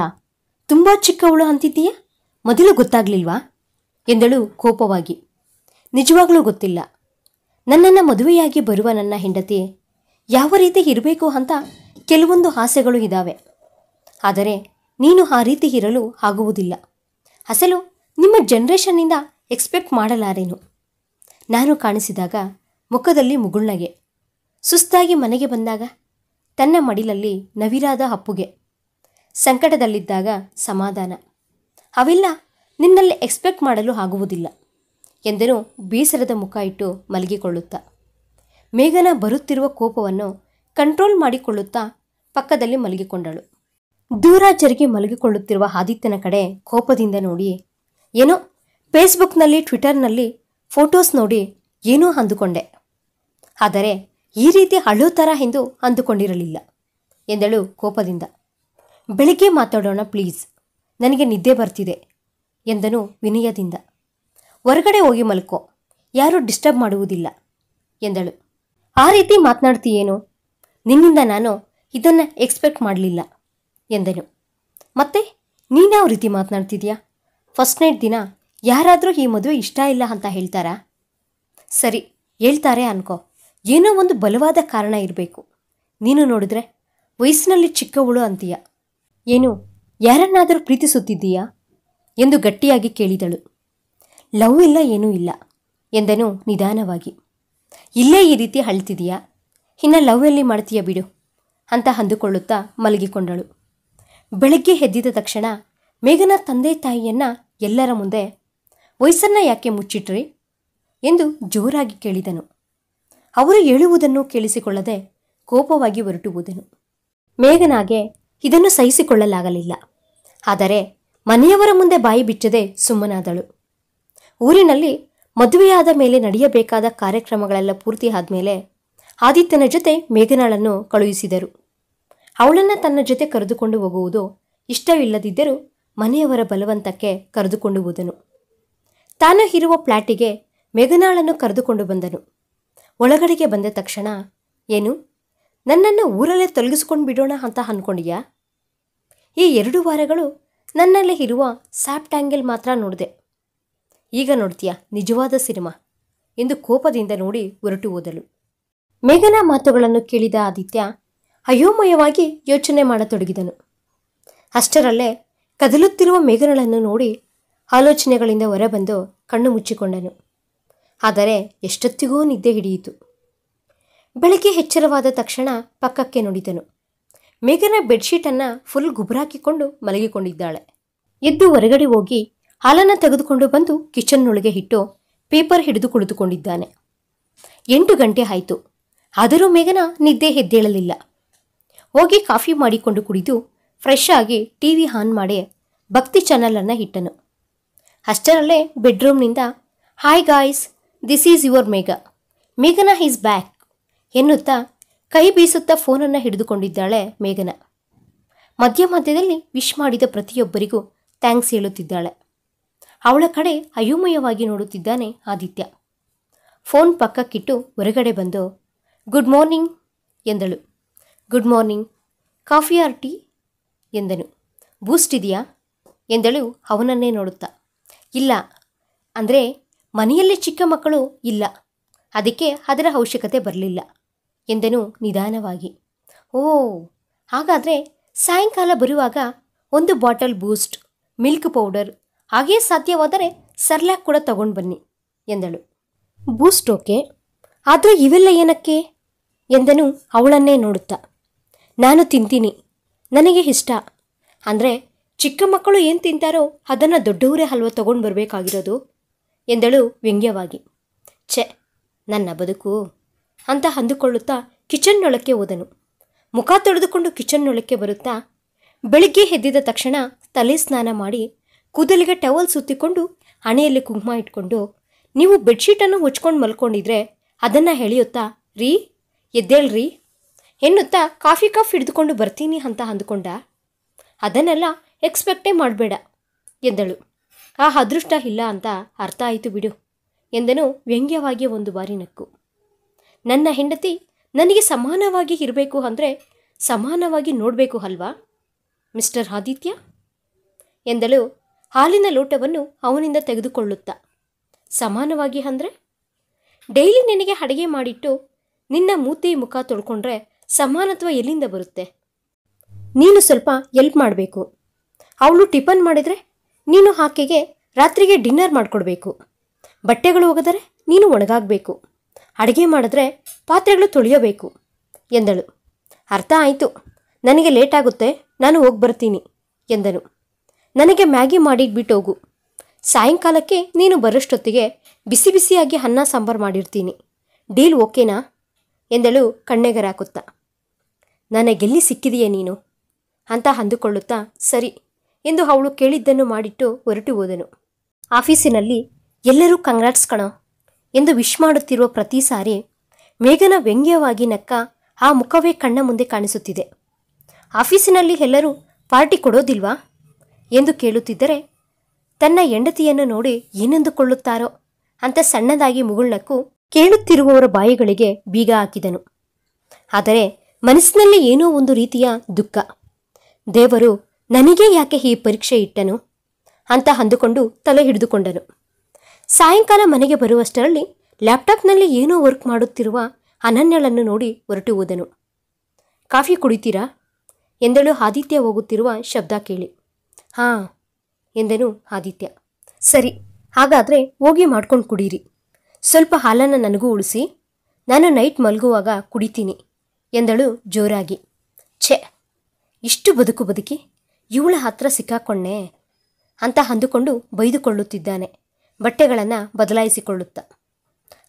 ತುಂಬ ಚಿಕ್ಕವಳು ಅಂತಿದ್ದೀಯಾ? ಮೊದಲು ಗೊತ್ತಾಗ್ಲಿಲ್ವಾ ಎಂದಳು ಕೋಪವಾಗಿ. ನಿಜವಾಗ್ಲೂ ಗೊತ್ತಿಲ್ಲ. ನನ್ನನ್ನು ಮದುವೆಯಾಗಿ ಬರುವ ನನ್ನ ಹೆಂಡತಿ ಯಾವ ರೀತಿ ಇರಬೇಕು ಅಂತ ಕೆಲವೊಂದು ಆಸೆಗಳು ಇದ್ದಾವೆ. ಆದರೆ ನೀನು ಆ ರೀತಿ ಇರಲು ಆಗುವುದಿಲ್ಲ. ಅಸಲು ನಿಮ್ಮ ಜನ್ರೇಷನ್ನಿಂದ ಎಕ್ಸ್ಪೆಕ್ಟ್ ಮಾಡಲಾರೇನು. ನಾನು ಕಾಣಿಸಿದಾಗ ಮುಖದಲ್ಲಿ ಮುಗುಳ್ನಗೆ, ಸುಸ್ತಾಗಿ ಮನೆಗೆ ಬಂದಾಗ ತನ್ನ ಮಡಿಲಲ್ಲಿ ನವಿರಾದ ಅಪ್ಪುಗೆ, ಸಂಕಟದಲ್ಲಿದ್ದಾಗ ಸಮಾಧಾನ, ಅವೆಲ್ಲ ನಿನ್ನಲ್ಲಿ ಎಕ್ಸ್ಪೆಕ್ಟ್ ಮಾಡಲು ಆಗುವುದಿಲ್ಲ ಎಂದನು ಬೇಸರದ ಮುಖ ಇಟ್ಟು ಮಲಗಿಕೊಳ್ಳುತ್ತಾ. ಮೇಘನ ಬರುತ್ತಿರುವ ಕೋಪವನ್ನು ಕಂಟ್ರೋಲ್ ಮಾಡಿಕೊಳ್ಳುತ್ತಾ ಪಕ್ಕದಲ್ಲಿ ಮಲಗಿಕೊಂಡಳು. ದೂರ ಜರುಗಿ ಮಲಗಿಕೊಳ್ಳುತ್ತಿರುವ ಆದಿತ್ಯನ ಕಡೆ ಕೋಪದಿಂದ ನೋಡಿ, ಏನೋ ಫೇಸ್ಬುಕ್ನಲ್ಲಿ ಟ್ವಿಟರ್ನಲ್ಲಿ ಫೋಟೋಸ್ ನೋಡಿ ಏನೋ ಅಂದುಕೊಂಡೆ ಆದರೆ ಈ ರೀತಿ ಅಳೋ ಥರ ಎಂದು ಅಂದುಕೊಂಡಿರಲಿಲ್ಲ ಎಂದಳು ಕೋಪದಿಂದ. ಬೆಳಿಗ್ಗೆ ಮಾತಾಡೋಣ ಪ್ಲೀಸ್, ನನಗೆ ನಿದ್ದೆ ಬರ್ತಿದೆ ಎಂದನು ವಿನಯದಿಂದ. ಹೊರಗಡೆ ಹೋಗಿ ಮಲ್ಕೋ, ಯಾರೂ ಡಿಸ್ಟರ್ಬ್ ಮಾಡುವುದಿಲ್ಲ ಎಂದಳು. ಆ ರೀತಿ ಮಾತನಾಡ್ತೀಯೇನು? ನಿನ್ನಿಂದ ನಾನು ಇದನ್ನು ಎಕ್ಸ್ಪೆಕ್ಟ್ ಮಾಡಲಿಲ್ಲ ಎಂದನು. ಮತ್ತೆ ನೀನ್ಯಾವ ರೀತಿ ಮಾತನಾಡ್ತಿದ್ಯಾ? ಫಸ್ಟ್ ನೈಟ್ ದಿನ ಯಾರಾದರೂ ಈ ಮದುವೆ ಇಷ್ಟ ಇಲ್ಲ ಅಂತ ಹೇಳ್ತಾರಾ? ಸರಿ, ಹೇಳ್ತಾರೆ ಅನ್ಕೋ, ಏನೋ ಒಂದು ಬಲವಾದ ಕಾರಣ ಇರಬೇಕು. ನೀನು ನೋಡಿದ್ರೆ ವಯಸ್ಸಿನಲ್ಲಿ ಚಿಕ್ಕವಳು ಅಂತೀಯ. ಏನು, ಯಾರನ್ನಾದರೂ ಪ್ರೀತಿಸುತ್ತಿದ್ದೀಯಾ ಎಂದು ಗಟ್ಟಿಯಾಗಿ ಕೇಳಿದಳು. ಲವ್ ಇಲ್ಲ, ಏನೂ ಇಲ್ಲ ಎಂದನು ನಿಧಾನವಾಗಿ. ಇಲ್ಲೇ ಈ ರೀತಿ ಅಳ್ತಿದೀಯಾ, ಇನ್ನು ಲವ್ ಎಲ್ಲಿ ಮಾಡ್ತೀಯ ಬಿಡು ಅಂತ ಅಂದುಕೊಳ್ಳುತ್ತಾ ಮಲಗಿಕೊಂಡಳು. ಬೆಳಗ್ಗೆ ಎದ್ದಿದ ತಕ್ಷಣ ಮೇಘನ ತಂದೆ ತಾಯಿಯನ್ನ ಎಲ್ಲರ ಮುಂದೆ ವಯಸ್ಸನ್ನ ಯಾಕೆ ಮುಚ್ಚಿಟ್ರಿ ಎಂದು ಜೋರಾಗಿ ಕೇಳಿದನು. ಅವರು ಹೇಳುವುದನ್ನು ಕೇಳಿಸಿಕೊಳ್ಳದೆ ಕೋಪವಾಗಿ ಹೊರಟು ಹೋದನು. ಮೇಘನಾಗೆ ಇದನ್ನು ಸಹಿಸಿಕೊಳ್ಳಲಾಗಲಿಲ್ಲ. ಆದರೆ ಮನೆಯವರ ಮುಂದೆ ಬಾಯಿ ಬಿಚ್ಚದೆ ಸುಮ್ಮನಾದಳು. ಊರಿನಲ್ಲಿ ಮದುವೆಯಾದ ಮೇಲೆ ನಡೆಯಬೇಕಾದ ಕಾರ್ಯಕ್ರಮಗಳೆಲ್ಲ ಪೂರ್ತಿ ಆದಮೇಲೆ ಆದಿತ್ಯನ ಜೊತೆ ಮೇಘನಾಳನ್ನು ಕಳುಹಿಸಿದರು. ಅವಳನ್ನು ತನ್ನ ಜೊತೆ ಕರೆದುಕೊಂಡು ಹೋಗುವುದು ಇಷ್ಟವಿಲ್ಲದಿದ್ದರೂ ಮನೆಯವರ ಬಲವಂತಕ್ಕೆ ಕರೆದುಕೊಂಡು ಹೋದನು. ತಾನು ಇರುವ ಫ್ಲ್ಯಾಟಿಗೆ ಮೇಘನಾಳನ್ನು ಕರೆದುಕೊಂಡು ಬಂದನು. ಒಳಗಡೆಗೆ ಬಂದ ತಕ್ಷಣ, ಏನು, ನನ್ನನ್ನು ಊರಲ್ಲೇ ತೊಲಗಿಸ್ಕೊಂಡು ಬಿಡೋಣ ಅಂತ ಅಂದ್ಕೊಂಡಿಯಾ? ಈ 2 ವಾರಗಳು ನನ್ನಲ್ಲೇ ಇರುವ ಸ್ಯಾಪ್ ಟ್ಯಾಂಗಲ್ ಮಾತ್ರ ನೋಡಿದೆ, ಈಗ ನೋಡ್ತೀಯಾ ನಿಜವಾದ ಸಿನಿಮಾ ಎಂದು ಕೋಪದಿಂದ ನೋಡಿ ಹೊರಟು ಹೋದಳು. ಮೇಘನ ಮಾತುಗಳನ್ನು ಕೇಳಿದ ಆದಿತ್ಯ ಅಯೋಮಯವಾಗಿ ಯೋಚನೆ ಮಾಡತೊಡಗಿದನು. ಅಷ್ಟರಲ್ಲೇ ಕದಲುತ್ತಿರುವ ಮೇಘನಳನ್ನು ನೋಡಿ ಆಲೋಚನೆಗಳಿಂದ ಹೊರಬಂದು ಕಣ್ಣು ಮುಚ್ಚಿಕೊಂಡನು. ಆದರೆ ಎಷ್ಟೊತ್ತಿಗೂ ನಿದ್ದೆ ಹಿಡಿಯಿತು. ಬೆಳಗ್ಗೆ ಎಚ್ಚರವಾದ ತಕ್ಷಣ ಪಕ್ಕಕ್ಕೆ ನೋಡಿದನು. ಮೇಘನ ಬೆಡ್ಶೀಟನ್ನು ಫುಲ್ ಗುಬರಾಕಿಕೊಂಡು ಮಲಗಿಕೊಂಡಿದ್ದಾಳೆ. ಎದ್ದು ಹೊರಗಡೆ ಹೋಗಿ ಹಾಲನ್ನು ತೆಗೆದುಕೊಂಡು ಬಂದು ಕಿಚನ್ನೊಳಗೆ ಇಟ್ಟು ಪೇಪರ್ ಹಿಡಿದು ಕುಳಿತುಕೊಂಡಿದ್ದಾನೆ. 8 ಗಂಟೆ ಆಯಿತು, ಆದರೂ ಮೇಘನ ನಿದ್ದೆ ಎದ್ದೇಳಲಿಲ್ಲ. ಹೋಗಿ ಕಾಫಿ ಮಾಡಿಕೊಂಡು ಕುಡಿದು ಫ್ರೆಶ್ ಆಗಿ ಟಿವಿ ಆನ್ ಮಾಡಿ ಭಕ್ತಿ ಚಾನಲನ್ನು ಇಟ್ಟನು. ಅಷ್ಟರಲ್ಲೇ ಬೆಡ್ರೂಮ್ನಿಂದ, hi guys, this is your ಮೇಘನಾ ಈಸ್ ಬ್ಯಾಕ್ ಎನ್ನುತ್ತಾ ಕೈ ಬೀಸುತ್ತಾ ಫೋನನ್ನು ಹಿಡಿದುಕೊಂಡಿದ್ದಾಳೆ ಮೇಘನ. ಮಧ್ಯ ಮಧ್ಯದಲ್ಲಿ ವಿಶ್ ಮಾಡಿದ ಪ್ರತಿಯೊಬ್ಬರಿಗೂ ಥ್ಯಾಂಕ್ಸ್ ಹೇಳುತ್ತಿದ್ದಾಳೆ. ಅವಳ ಕಡೆ ಅಯೋಮಯವಾಗಿ ನೋಡುತ್ತಿದ್ದಾನೆ ಆದಿತ್ಯ. ಫೋನ್ ಪಕ್ಕಕ್ಕಿಟ್ಟು ಹೊರಗಡೆ ಬಂದು ಗುಡ್ ಮಾರ್ನಿಂಗ್ ಎಂದಳು. Good morning, coffee or tea ಎಂದನು. ಬೂಸ್ಟ್ ಇದೆಯಾ ಎಂದಳು ಅವನನ್ನೇ ನೋಡುತ್ತಾ. ಇಲ್ಲ, ಅಂದರೆ ಮನೆಯಲ್ಲಿ ಚಿಕ್ಕ ಮಕ್ಕಳು ಇಲ್ಲ, ಅದಕ್ಕೆ ಅದರ ಅವಶ್ಯಕತೆ ಬರಲಿಲ್ಲ ಎಂದನು ನಿಧಾನವಾಗಿ. ಓ, ಹಾಗಾದರೆ ಸಾಯಂಕಾಲ ಬರುವಾಗ 1 ಬಾಟಲ್ ಬೂಸ್ಟ್, ಮಿಲ್ಕ್ ಪೌಡರ್, ಹಾಗೇ ಸಾಧ್ಯವಾದರೆ ಸರ್ಲ್ಯಾಕ್ ಕೂಡ ತಗೊಂಡು ಬನ್ನಿ ಎಂದಳು. ಬೂಸ್ಟ್ ಓಕೆ, ಆದರೆ ಇವೆಲ್ಲ ಏನಕ್ಕೆ ಎಂದನು ಅವಳನ್ನೇ ನೋಡುತ್ತಾ. ನಾನು ತಿಂತೀನಿ, ನನಗೆ ಇಷ್ಟ. ಅಂದರೆ ಚಿಕ್ಕ ಮಕ್ಕಳು ಏನು ತಿಂತಾರೋ ಅದನ್ನು ದೊಡ್ಡವರೇ ಅಲ್ವ ತಗೊಂಡು ಬರಬೇಕಾಗಿರೋದು ಎಂದಳು ವ್ಯಂಗ್ಯವಾಗಿ. ಛೆ, ನನ್ನ ಬದುಕು ಅಂತ ಅಂದುಕೊಳ್ಳುತ್ತಾ ಕಿಚನ್ನೊಳಕ್ಕೆ ಹೋದನು. ಮುಖ ತೊಳೆದುಕೊಂಡು ಕಿಚನ್ನೊಳಕ್ಕೆ ಬರುತ್ತಾ, ಬೆಳಿಗ್ಗೆ ಎದ್ದಿದ ತಕ್ಷಣ ತಲೆ ಸ್ನಾನ ಮಾಡಿ ಕೂದಲಿಗೆ ಟವಲ್ ಸುತ್ತಿಕೊಂಡು ಹಣೆಯಲ್ಲಿ ಕುಂಕುಮ ಇಟ್ಕೊಂಡು ನೀವು ಬೆಡ್ಶೀಟನ್ನು ಹೊಚ್ಕೊಂಡು ಮಲ್ಕೊಂಡಿದ್ರೆ ಅದನ್ನು ಎಳೆಯುತ್ತಾ, ರೀ ಎದ್ದೇಳ್ರಿ ಎನ್ನುತ್ತಾ ಕಾಫಿ ಕಪ್ ಹಿಡಿದುಕೊಂಡು ಬರ್ತೀನಿ ಅಂತ ಅಂದುಕೊಂಡ. ಅದನ್ನೆಲ್ಲ ಎಕ್ಸ್ಪೆಕ್ಟೇ ಮಾಡಬೇಡ ಎಂದಳು. ಆ ಅದೃಷ್ಟ ಇಲ್ಲ ಅಂತ ಅರ್ಥ ಆಯಿತು ಬಿಡು ಎಂದನು ವ್ಯಂಗ್ಯವಾಗಿ ಒಂದು ಬಾರಿ ನಕ್ಕು. ನನ್ನ ಹೆಂಡತಿ ನನಗೆ ಸಮಾನವಾಗಿ ಇರಬೇಕು ಅಂದರೆ ಸಮಾನವಾಗಿ ನೋಡಬೇಕು ಅಲ್ವಾ ಮಿಸ್ಟರ್ ಆದಿತ್ಯ ಎಂದಳು ಹಾಲಿನ ಲೋಟವನ್ನು ಅವನಿಂದ ತೆಗೆದುಕೊಳ್ಳುತ್ತಾ. ಸಮಾನವಾಗಿ ಅಂದರೆ ಡೈಲಿ ನಿನಗೆ ಅಡುಗೆ ಮಾಡಿಟ್ಟು ನಿನ್ನ ಮೂತಿ ಮುಖ ತೊಳ್ಕೊಂಡ್ರೆ ಸಮಾನತ್ವ ಎಲ್ಲಿಂದ ಬರುತ್ತೆ? ನೀನು ಸ್ವಲ್ಪ ಎಲ್ಪ್ ಮಾಡಬೇಕು. ಅವಳು ಟಿಫನ್ ಮಾಡಿದರೆ ನೀನು ಆಕೆಗೆ ರಾತ್ರಿಗೆ ಡಿನ್ನರ್ ಮಾಡಿಕೊಡ್ಬೇಕು. ಬಟ್ಟೆಗಳು ಒಗೆದರೆ ನೀನು ಒಣಗಾಗಬೇಕು. ಅಡುಗೆ ಮಾಡಿದ್ರೆ ಪಾತ್ರೆಗಳು ತೊಳೆಯಬೇಕು ಎಂದಳು. ಅರ್ಥ ಆಯಿತು, ನನಗೆ ಲೇಟ್ ಆಗುತ್ತೆ, ನಾನು ಹೋಗಿ ಬರ್ತೀನಿ ಎಂದನು. ನನಗೆ ಮ್ಯಾಗಿ ಮಾಡಿಟ್ಬಿಟ್ಟು ಹೋಗು. ಸಾಯಂಕಾಲಕ್ಕೆ ನೀನು ಬರೋಷ್ಟೊತ್ತಿಗೆ ಬಿಸಿ ಬಿಸಿಯಾಗಿ ಅನ್ನ ಸಾಂಬಾರು ಮಾಡಿರ್ತೀನಿ. ಡೀಲ್ ಓಕೆನಾ ಎಂದಳು ಕಣ್ಣೆಗರಾಕುತ್ತಾ. ನನಗೆಲ್ಲಿ ಸಿಕ್ಕಿದೆಯೇ ನೀನು ಅಂತ ಅಂದುಕೊಳ್ಳುತ್ತಾ ಸರಿ ಎಂದು ಅವಳು ಕೇಳಿದ್ದನ್ನು ಮಾಡಿಟ್ಟು ಹೊರಟು ಹೋದನು. ಆಫೀಸಿನಲ್ಲಿ ಎಲ್ಲರೂ ಕಂಗ್ರಾಟ್ಸ್ ಕಣೋ ಎಂದು ವಿಶ್ ಮಾಡುತ್ತಿರುವ ಪ್ರತಿ ಸಾರಿ ಮೇಘನ ವ್ಯಂಗ್ಯವಾಗಿ ನಕ್ಕ ಆ ಮುಖವೇ ಕಣ್ಣ ಮುಂದೆ ಕಾಣಿಸುತ್ತಿದೆ. ಆಫೀಸಿನಲ್ಲಿ ಎಲ್ಲರೂ ಪಾರ್ಟಿ ಕೊಡೋದಿಲ್ವಾ ಎಂದು ಕೇಳುತ್ತಿದ್ದರೆ ತನ್ನ ಹೆಂಡತಿಯನ್ನು ನೋಡಿ ಏನೆಂದುಕೊಳ್ಳುತ್ತಾರೋ ಅಂತ ಸಣ್ಣದಾಗಿ ಮುಗುಳ್ನಕ್ಕು ಕೇಳುತ್ತಿರುವವರ ಬಾಯಿಗಳಿಗೆ ಬೀಗ ಹಾಕಿದನು. ಆದರೆ ಮನಸ್ಸಿನಲ್ಲಿ ಏನೋ ಒಂದು ರೀತಿಯ ದುಃಖ. ದೇವರು ನನಗೇ ಯಾಕೆ ಈ ಪರೀಕ್ಷೆ ಇಟ್ಟನು ಅಂತ ಅಂದುಕೊಂಡು ತಲೆ ಹಿಡಿದುಕೊಂಡನು. ಸಾಯಂಕಾಲ ಮನೆಗೆ ಬರುವಷ್ಟರಲ್ಲಿ ಲ್ಯಾಪ್ಟಾಪ್ನಲ್ಲಿ ಏನೋ ವರ್ಕ್ ಮಾಡುತ್ತಿರುವ ಅನನ್ಯಳನ್ನು ನೋಡಿ ಹೊರಟು ಹೋದನು. ಕಾಫಿ ಕುಡಿತೀರಾ ಎಂದಳು ಆದಿತ್ಯ ಹೋಗುತ್ತಿರುವ ಶಬ್ದ ಕೇಳಿ. ಹಾಂ ಎಂದನು ಆದಿತ್ಯ. ಸರಿ, ಹಾಗಾದರೆ ಹೋಗಿ ಮಾಡ್ಕೊಂಡು ಕುಡೀರಿ. ಸ್ವಲ್ಪ ಹಾಲನ್ನು ನನಗೂ ಉಳಿಸಿ, ನಾನು ನೈಟ್ ಮಲಗುವಾಗ ಕುಡಿತೀನಿ ಎಂದಳು ಜೋರಾಗಿ. ಛೆ, ಇಷ್ಟು ಬದುಕಿ ಇವಳ ಹತ್ರ ಸಿಕ್ಕಾಕೊಂಡೆ ಅಂತ ಅಂದುಕೊಂಡು ಬೈದುಕೊಳ್ಳುತ್ತಿದ್ದಾನೆ, ಬಟ್ಟೆಗಳನ್ನು ಬದಲಾಯಿಸಿಕೊಳ್ಳುತ್ತಾ.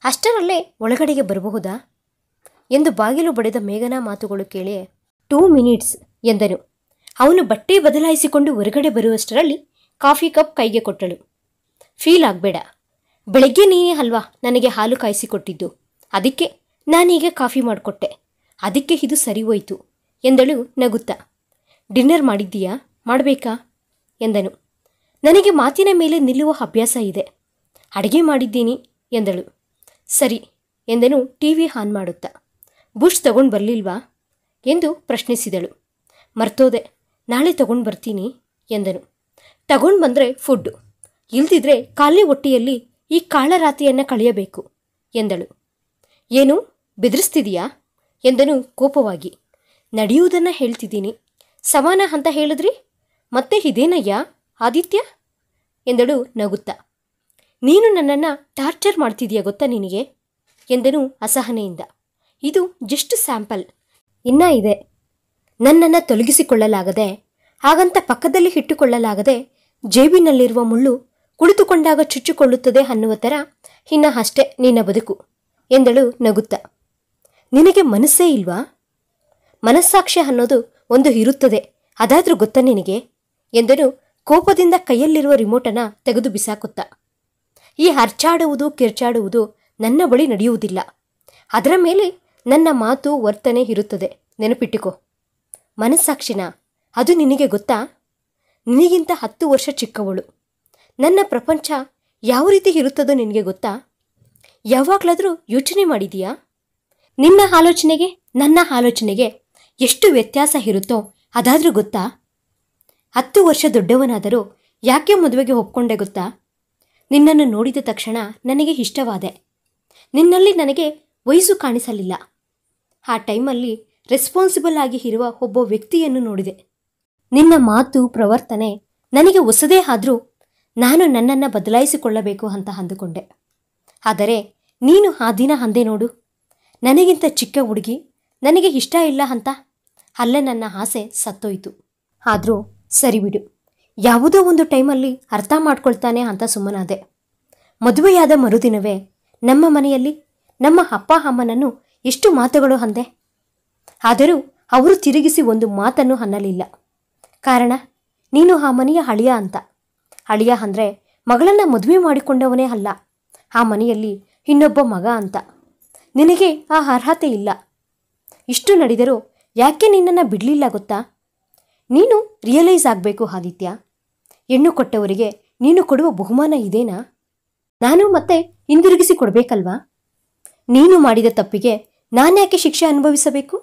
ಅಷ್ಟರಲ್ಲೇ ಒಳಗಡೆಗೆ ಬರಬಹುದಾ ಎಂದು ಬಾಗಿಲು ಬಡಿದ ಮೇಘನ ಮಾತುಗಳು ಕೇಳಿ 2 ಮಿನಿಟ್ಸ್ ಎಂದನು. ಅವನು ಬಟ್ಟೆ ಬದಲಾಯಿಸಿಕೊಂಡು ಹೊರಗಡೆ ಬರುವಷ್ಟರಲ್ಲಿ ಕಾಫಿ ಕಪ್ ಕೈಗೆ ಕೊಟ್ಟಳು. ಫೀಲ್ ಆಗಬೇಡ, ಬೆಳಗ್ಗೆ ನೀನೇ ಅಲ್ವಾ ನನಗೆ ಹಾಲು ಕಾಯಿಸಿಕೊಟ್ಟಿದ್ದು, ಅದಕ್ಕೆ ನಾನೀಗ ಕಾಫಿ ಮಾಡಿಕೊಟ್ಟೆ, ಅದಕ್ಕೆ ಇದು ಸರಿ ಹೋಯಿತು ಎಂದಳು ನಗುತ್ತಾ. ಡಿನ್ನರ್ ಮಾಡಿದ್ದೀಯಾ, ಮಾಡಬೇಕಾ ಎಂದನು. ನನಗೆ ಮಾತಿನ ಮೇಲೆ ನಿಲ್ಲುವ ಅಭ್ಯಾಸ ಇದೆ, ಅಡುಗೆ ಮಾಡಿದ್ದೀನಿ ಎಂದಳು. ಸರಿ ಎಂದನು ಟಿವಿ ಆನ್ ಮಾಡುತ್ತಾ. ಬುಷ್ ತಗೊಂಡು ಬರಲಿಲ್ವಾ ಎಂದು ಪ್ರಶ್ನಿಸಿದಳು. ಮರ್ತೋದೆ, ನಾಳೆ ತಗೊಂಡು ಬರ್ತೀನಿ ಎಂದನು. ತಗೊಂಡು ಬಂದರೆ ಫುಡ್ಡು, ಇಲ್ದಿದ್ರೆ ಖಾಲಿ ಹೊಟ್ಟೆಯಲ್ಲಿ ಈ ಕಾಳರಾತಿಯನ್ನು ಕಳೆಯಬೇಕು ಎಂದಳು. ಏನು ಬೆದರಿಸ್ತಿದೀಯಾ ಎಂದನು ಕೋಪವಾಗಿ. ನಡೆಯುವುದನ್ನು ಹೇಳ್ತಿದ್ದೀನಿ, ಸಮಾನ ಅಂತ ಹೇಳಿದ್ರಿ, ಮತ್ತೆ ಇದೇನಯ್ಯ ಆದಿತ್ಯ ಎಂದಳು ನಗುತ್ತಾ. ನೀನು ನನ್ನನ್ನು ಟಾರ್ಚರ್ ಮಾಡ್ತಿದೀಯ ಗೊತ್ತಾ ನಿನಗೆ ಎಂದನು ಅಸಹನೆಯಿಂದ. ಇದು ಜಸ್ಟ್ ಸ್ಯಾಂಪಲ್, ಇನ್ನೂ ಇದೆ. ನನ್ನನ್ನು ತೊಲಗಿಸಿಕೊಳ್ಳಲಾಗದೆ, ಹಾಗಂತ ಪಕ್ಕದಲ್ಲಿ ಇಟ್ಟುಕೊಳ್ಳಲಾಗದೆ, ಜೇಬಿನಲ್ಲಿರುವ ಮುಳ್ಳು ಕುಳಿತುಕೊಂಡಾಗ ಚುಚ್ಚಿಕೊಳ್ಳುತ್ತದೆ ಅನ್ನುವ ಥರ ಇನ್ನ ಅಷ್ಟೇ ನಿನ್ನ ಬದುಕು ಎಂದಳು ನಗುತ್ತಾ. ನಿನಗೆ ಮನಸ್ಸೇ ಇಲ್ವಾ? ಮನಸ್ಸಾಕ್ಷಿ ಅನ್ನೋದು ಒಂದು ಇರುತ್ತದೆ, ಅದಾದ್ರೂ ಗೊತ್ತಾ ನಿನಗೆ ಎಂದನು ಕೋಪದಿಂದ ಕೈಯಲ್ಲಿರುವ ರಿಮೋಟನ್ನು ತೆಗೆದು ಬಿಸಾಕುತ್ತಾ. ಈ ಹರ್ಚಾಡುವುದು ಕಿರ್ಚಾಡುವುದು ನನ್ನ ಬಳಿ ನಡೆಯುವುದಿಲ್ಲ. ಅದರ ಮೇಲೆ ನನ್ನ ಮಾತು ವರ್ತನೆ ಇರುತ್ತದೆ, ನೆನಪಿಟ್ಟುಕೋ. ಮನಸ್ಸಾಕ್ಷಿನ ಅದು ನಿನಗೆ ಗೊತ್ತಾ? ನಿನಗಿಂತ 10 ವರ್ಷ ಚಿಕ್ಕವಳು. ನನ್ನ ಪ್ರಪಂಚ ಯಾವ ರೀತಿ ಇರುತ್ತದೋ ನಿನಗೆ ಗೊತ್ತಾ? ಯಾವಾಗಲಾದರೂ ಯೋಚನೆ ಮಾಡಿದೀಯಾ? ನಿನ್ನ ಆಲೋಚನೆಗೆ ನನ್ನ ಆಲೋಚನೆಗೆ ಎಷ್ಟು ವ್ಯತ್ಯಾಸ ಇರುತ್ತೋ ಅದಾದರೂ ಗೊತ್ತಾ? 10 ವರ್ಷ ದೊಡ್ಡವನಾದರೂ ಯಾಕೆ ಮದುವೆಗೆ ಒಪ್ಕೊಂಡೆ ಗೊತ್ತಾ? ನಿನ್ನನ್ನು ನೋಡಿದ ತಕ್ಷಣ ನನಗೆ ಇಷ್ಟವಾದೆ. ನಿನ್ನಲ್ಲಿ ನನಗೆ ವಯಸ್ಸು ಕಾಣಿಸಲಿಲ್ಲ. ಆ ಟೈಮಲ್ಲಿ ರೆಸ್ಪಾನ್ಸಿಬಲ್ ಆಗಿ ಇರುವ ಒಬ್ಬ ವ್ಯಕ್ತಿಯನ್ನು ನೋಡಿದೆ. ನಿನ್ನ ಮಾತು ಪ್ರವರ್ತನೆ ನನಗೆ ಹೊಸದೇ ಆದರೂ ನಾನು ನನ್ನನ್ನು ಬದಲಾಯಿಸಿಕೊಳ್ಳಬೇಕು ಅಂತ ಅಂದುಕೊಂಡೆ. ಆದರೆ ನೀನು ಆ ದಿನ ಅಂದೆ ನೋಡು, ನನಗಿಂತ ಚಿಕ್ಕ ಹುಡುಗಿ, ನನಗೆ ಇಷ್ಟ ಇಲ್ಲ ಅಂತ. ಅಲ್ಲೇ ನನ್ನ ಆಸೆ ಸತ್ತೋಯ್ತು. ಆದರೂ ಸರಿ ಬಿಡು, ಯಾವುದೋ ಒಂದು ಟೈಮಲ್ಲಿ ಅರ್ಥ ಮಾಡ್ಕೊಳ್ತಾನೆ ಅಂತ ಸುಮ್ಮನಾದೆ. ಮದುವೆಯಾದ ಮರುದಿನವೇ ನಮ್ಮ ಮನೆಯಲ್ಲಿ ನಮ್ಮ ಅಪ್ಪ ಅಮ್ಮನನ್ನು ಎಷ್ಟು ಮಾತುಗಳು ಅಂದೆ. ಆದರೂ ಅವರು ತಿರುಗಿಸಿ ಒಂದು ಮಾತನ್ನು ಅನ್ನಲಿಲ್ಲ. ಕಾರಣ, ನೀನು ಆ ಮನೆಯ ಅಳಿಯ ಅಂತ. ಅಳಿಯ ಅಂದರೆ ಮಗಳನ್ನು ಮದುವೆ ಮಾಡಿಕೊಂಡವನೇ ಅಲ್ಲ, ಆ ಮನೆಯಲ್ಲಿ ಇನ್ನೊಬ್ಬ ಮಗ ಅಂತ. ನಿನಗೆ ಆ ಅರ್ಹತೆ ಇಲ್ಲ. ಇಷ್ಟು ನಡೆದರೂ ಯಾಕೆ ನಿನ್ನನ್ನು ಬಿಡಲಿಲ್ಲ ಗೊತ್ತಾ? ನೀನು ರಿಯಲೈಸ್ ಆಗಬೇಕು ಆದಿತ್ಯ. ಹೆಣ್ಣು ಕೊಟ್ಟವರಿಗೆ ನೀನು ಕೊಡುವ ಬಹುಮಾನ ಇದೇನಾ? ನಾನು ಮತ್ತೆ ಹಿಂದಿರುಗಿಸಿ ಕೊಡಬೇಕಲ್ವಾ? ನೀನು ಮಾಡಿದ ತಪ್ಪಿಗೆ ನಾನ್ಯಾಕೆ ಶಿಕ್ಷೆ ಅನುಭವಿಸಬೇಕು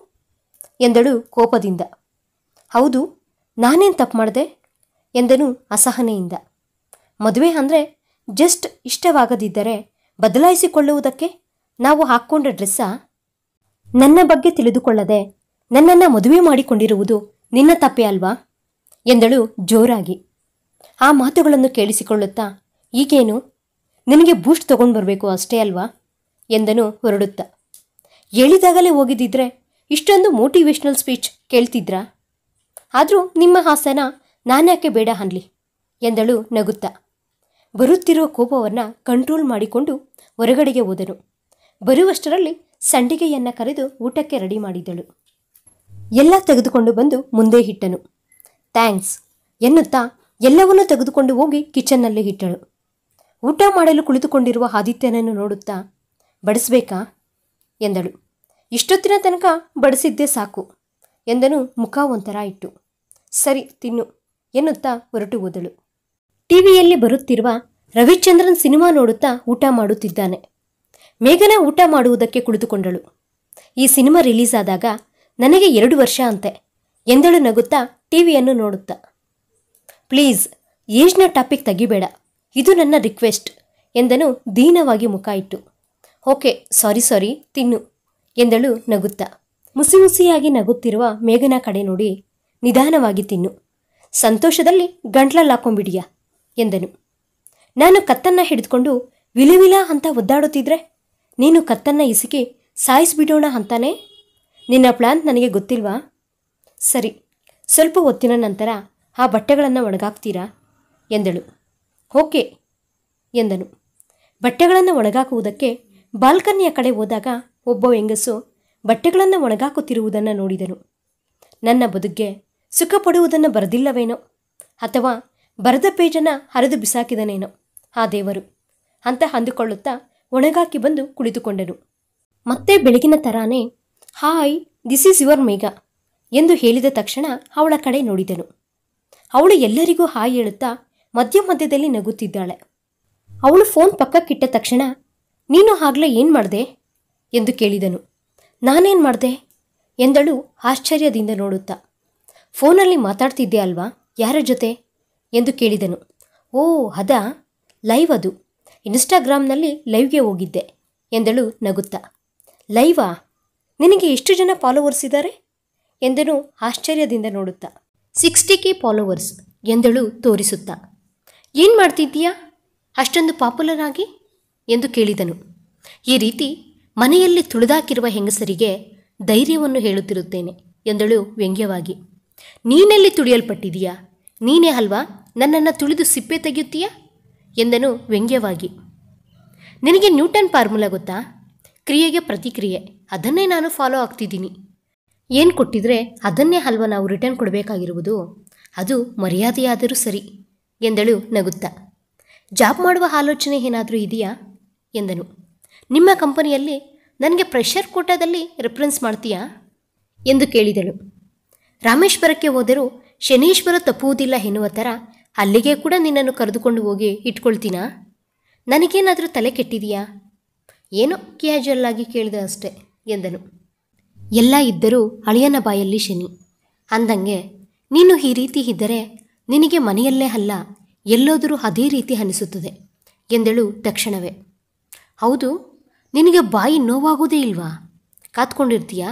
ಎಂದಳು ಕೋಪದಿಂದ. ಹೌದು, ನಾನೇನು ತಪ್ಪು ಮಾಡಿದೆ ಎಂದನು ಅಸಹನೆಯಿಂದ. ಮದುವೆ ಅಂದರೆ ಜಸ್ಟ್ ಇಷ್ಟವಾಗದಿದ್ದರೆ ಬದಲಾಯಿಸಿಕೊಳ್ಳುವುದಕ್ಕೆ ನಾವು ಹಾಕ್ಕೊಂಡ ಡ್ರೆಸ್ಸಾ? ನನ್ನ ಬಗ್ಗೆ ತಿಳಿದುಕೊಳ್ಳದೆ ನನ್ನನ್ನು ಮದುವೆ ಮಾಡಿಕೊಂಡಿರುವುದು ನಿನ್ನ ತಪ್ಪೇ ಅಲ್ವಾ ಎಂದಳು ಜೋರಾಗಿ. ಆ ಮಾತುಗಳನ್ನು ಕೇಳಿಸಿಕೊಳ್ಳುತ್ತಾ, ಈಗೇನು ನಿನಗೆ ಬೂಸ್ಟ್ ತಗೊಂಡು ಬರಬೇಕು ಅಷ್ಟೇ ಅಲ್ವಾ ಎಂದನು ಹೊರಡುತ್ತಾ. ಹೇಳಿದಾಗಲೇ ಹೋಗಿದ್ದಿದ್ರೆ ಇಷ್ಟೊಂದು ಮೋಟಿವೇಶ್ನಲ್ ಸ್ಪೀಚ್ ಕೇಳ್ತಿದ್ರಾ? ಆದರೂ ನಿಮ್ಮ ಹಾಸನ ನಾನ್ಯಾಕೆ ಬೇಡ ಅನ್ಲಿ ಎಂದಳು ನಗುತ್ತಾ. ಬರುತ್ತಿರುವ ಕೋಪವನ್ನು ಕಂಟ್ರೋಲ್ ಮಾಡಿಕೊಂಡು ಹೊರಗಡೆಗೆ ಹೋದನು. ಬರುವಷ್ಟರಲ್ಲಿ ಸಂಡಿಗೆಯನ್ನು ಕರೆದು ಊಟಕ್ಕೆ ರೆಡಿ ಮಾಡಿದಳು. ಎಲ್ಲ ತೆಗೆದುಕೊಂಡು ಬಂದು ಮುಂದೆ ಇಟ್ಟನು. ಥ್ಯಾಂಕ್ಸ್ ಎನ್ನುತ್ತಾ ಎಲ್ಲವನ್ನೂ ತೆಗೆದುಕೊಂಡು ಹೋಗಿ ಕಿಚನ್ನಲ್ಲಿ ಇಟ್ಟಳು. ಊಟ ಮಾಡಲು ಕುಳಿತುಕೊಂಡಿರುವ ಆದಿತ್ಯನನ್ನು ನೋಡುತ್ತಾ, ಬಡಿಸ್ಬೇಕಾ ಎಂದಳು. ಇಷ್ಟೊತ್ತಿನ ತನಕ ಬಡಿಸಿದ್ದೇ ಸಾಕು ಎಂದನು ಮುಖ ಒಂಥರ ಇಟ್ಟು. ಸರಿ ತಿನ್ನು ಎನ್ನುತ್ತಾ ಹೊರಟು ಹೋದಳು. ಟಿವಿಯಲ್ಲಿ ಬರುತ್ತಿರುವ ರವಿಚಂದ್ರನ್ ಸಿನಿಮಾ ನೋಡುತ್ತಾ ಊಟ ಮಾಡುತ್ತಿದ್ದಾನೆ. ಮೇಘನ ಊಟ ಮಾಡುವುದಕ್ಕೆ ಕುಳಿತುಕೊಂಡಳು. ಈ ಸಿನಿಮಾ ರಿಲೀಸ್ ಆದಾಗ ನನಗೆ 2 ವರ್ಷ ಅಂತೆ ಎಂದಳು ನಗುತ್ತಾ ಟಿವಿಯನ್ನು ನೋಡುತ್ತಾ. ಪ್ಲೀಸ್ ಏಜ್ನ ಟಾಪಿಕ್ ತೆಗಿಬೇಡ, ಇದು ನನ್ನ ರಿಕ್ವೆಸ್ಟ್ ಎಂದನು ದೀನವಾಗಿ ಮುಖ ಇಟ್ಟು. ಓಕೆ ಸಾರಿ ತಿನ್ನು ಎಂದಳು ನಗುತ್ತಾ. ಮುಸಿಯಾಗಿ ನಗುತ್ತಿರುವ ಮೇಘನ ಕಡೆ ನೋಡಿ, ನಿಧಾನವಾಗಿ ತಿನ್ನು, ಸಂತೋಷದಲ್ಲಿ ಗಂಟ್ಲಲ್ಲಾಕೊಂಬಿಡಿಯಾ ಎಂದನು. ನಾನು ಕತ್ತನ್ನು ಹಿಡಿದುಕೊಂಡು ವಿಲವಿಲ ಅಂತ ಒದ್ದಾಡುತ್ತಿದ್ರೆ ನೀನು ಕತ್ತನ್ನು ಇಸುಕಿ ಸಾಯಿಸಿಬಿಡೋಣ ಅಂತಾನೆ? ನಿನ್ನ ಪ್ಲಾನ್ ನನಗೆ ಗೊತ್ತಿಲ್ವಾ? ಸರಿ, ಸ್ವಲ್ಪ ಹೊತ್ತಿನ ನಂತರ ಆ ಬಟ್ಟೆಗಳನ್ನು ಒಣಗಾಕ್ತೀರಾ ಎಂದಳು. ಓಕೆ ಎಂದನು. ಬಟ್ಟೆಗಳನ್ನು ಒಣಗಾಕುವುದಕ್ಕೆ ಬಾಲ್ಕನಿಯ ಕಡೆ ಹೋದಾಗ ಒಬ್ಬ ಹೆಂಗಸು ಬಟ್ಟೆಗಳನ್ನು ಒಣಗಾಕುತ್ತಿರುವುದನ್ನು ನೋಡಿದನು. ನನ್ನ ಬದುಕಿಗೆ ಸುಖ ಪಡುವುದನ್ನು ಬರೆದಿಲ್ಲವೇನೋ, ಅಥವಾ ಬರೆದ ಪೇಜನ್ನು ಹರಿದು ಬಿಸಾಕಿದನೇನೋ ಆ ದೇವರು ಅಂತ ಅಂದುಕೊಳ್ಳುತ್ತಾ ಒಣಗಾಕಿ ಬಂದು ಕುಳಿತುಕೊಂಡನು. ಮತ್ತೆ ಬೆಳಗಿನ ತರಾನೇ ಹಾಯ್ ದಿಸ್ ಈಸ್ ಯುವರ್ ಮೇಘ ಎಂದು ಹೇಳಿದ ತಕ್ಷಣ ಅವಳ ಕಡೆ ನೋಡಿದನು. ಅವಳು ಎಲ್ಲರಿಗೂ ಹಾಯ್ ಹೇಳುತ್ತಾ ಮಧ್ಯದಲ್ಲಿ ನಗುತ್ತಿದ್ದಾಳೆ. ಅವಳು ಫೋನ್ ಪಕ್ಕಕ್ಕಿಟ್ಟ ತಕ್ಷಣ ನೀನು ಆಗ್ಲೇ ಏನು ಮಾಡಿದೆ ಎಂದು ಕೇಳಿದನು. ನಾನೇನು ಮಾಡಿದೆ ಎಂದಳು ಆಶ್ಚರ್ಯದಿಂದ ನೋಡುತ್ತಾ. ಫೋನಲ್ಲಿ ಮಾತಾಡ್ತಿದ್ದೆ ಅಲ್ವಾ, ಯಾರ ಜೊತೆ ಎಂದು ಕೇಳಿದನು. ಓ ಅದಾ, ಲೈವ್ ಅದು, ಇನ್ಸ್ಟಾಗ್ರಾಮ್ನಲ್ಲಿ ಲೈವ್ಗೆ ಹೋಗಿದ್ದೆ ಎಂದಳು ನಗುತ್ತಾ. ಲೈವಾ? ನಿನಗೆ ಎಷ್ಟು ಜನ ಫಾಲೋವರ್ಸ್ ಇದ್ದಾರೆ ಎಂದನು ಆಶ್ಚರ್ಯದಿಂದ ನೋಡುತ್ತಾ. 60K ಫಾಲೋವರ್ಸ್ ಎಂದಳು ತೋರಿಸುತ್ತಾ. ಏನು ಮಾಡ್ತಿದ್ದೀಯಾ ಅಷ್ಟೊಂದು ಪಾಪ್ಯುಲರ್ ಆಗಿ ಎಂದು ಕೇಳಿದನು. ಈ ರೀತಿ ಮನೆಯಲ್ಲಿ ತುಳಿದಾಕಿರುವ ಹೆಂಗಸರಿಗೆ ಧೈರ್ಯವನ್ನು ಹೇಳುತ್ತಿರುತ್ತೇನೆ ಎಂದಳು ವ್ಯಂಗ್ಯವಾಗಿ. ನೀನೆಲ್ಲಿ ತುಳಿಯಲ್ಪಟ್ಟಿದೀಯಾ? ನೀನೇ ಅಲ್ವಾ ನನ್ನನ್ನು ತುಳಿದು ಸಿಪ್ಪೆ ತೆಗೆಯುತ್ತೀಯಾ ಎಂದನು ವ್ಯಂಗ್ಯವಾಗಿ. ನಿನಗೆ ನ್ಯೂಟನ್ ಫಾರ್ಮುಲಾ ಗೊತ್ತಾ? ಕ್ರಿಯೆಗೆ ಪ್ರತಿಕ್ರಿಯೆ, ಅದನ್ನೇ ನಾನು ಫಾಲೋ ಆಗ್ತಿದ್ದೀನಿ. ಏನು ಕೊಟ್ಟಿದ್ರೆ ಅದನ್ನೇ ಅಲ್ವಾ ನಾವು ರಿಟರ್ನ್ ಕೊಡಬೇಕಾಗಿರುವುದು, ಅದು ಮರ್ಯಾದೆಯಾದರೂ ಸರಿ ಎಂದಳು ನಗುತ್ತಾ. ಜಾಬ್ ಮಾಡುವ ಆಲೋಚನೆ ಏನಾದರೂ ಇದೆಯಾ ಎಂದನು. ನಿಮ್ಮ ಕಂಪನಿಯಲ್ಲಿ ನನಗೆ ಪ್ರೆಷರ್ ಕೋಟಾದಲ್ಲಿ ರೆಫರೆನ್ಸ್ ಮಾಡ್ತೀಯಾ ಎಂದು ಕೇಳಿದಳು. ರಾಮೇಶ್ವರಕ್ಕೆ ಹೋದರೂ ಶನೀಶ್ವರ ತಪ್ಪುವುದಿಲ್ಲ ಎನ್ನುವ ಥರ ಅಲ್ಲಿಗೆ ಕೂಡ ನಿನ್ನನ್ನು ಕರೆದುಕೊಂಡು ಹೋಗಿ ಇಟ್ಕೊಳ್ತೀನಾ? ನನಗೇನಾದರೂ ತಲೆ ಕೆಟ್ಟಿದೆಯಾ? ಏನೋ ಕ್ಯಾಜುವಲ್ ಆಗಿ ಕೇಳಿದೆ ಅಷ್ಟೆ ಎಂದನು. ಎಲ್ಲ ಇದ್ದರೂ ಅಳಿಯನ ಬಾಯಲ್ಲಿ ಶನಿ ಅಂದಂಗೆ ನೀನು ಈ ರೀತಿ ಇದ್ದರೆ ನಿನಗೆ ಮನೆಯಲ್ಲೇ ಅಲ್ಲ ಎಲ್ಲೋದರೂ ಅದೇ ರೀತಿ ಅನಿಸುತ್ತದೆ ಎಂದಳು ತಕ್ಷಣವೇ. ಹೌದು, ನಿನಗೆ ಬಾಯಿ ನೋವಾಗುವುದೇ ಇಲ್ವಾ? ಕಾತ್ಕೊಂಡಿರ್ತೀಯಾ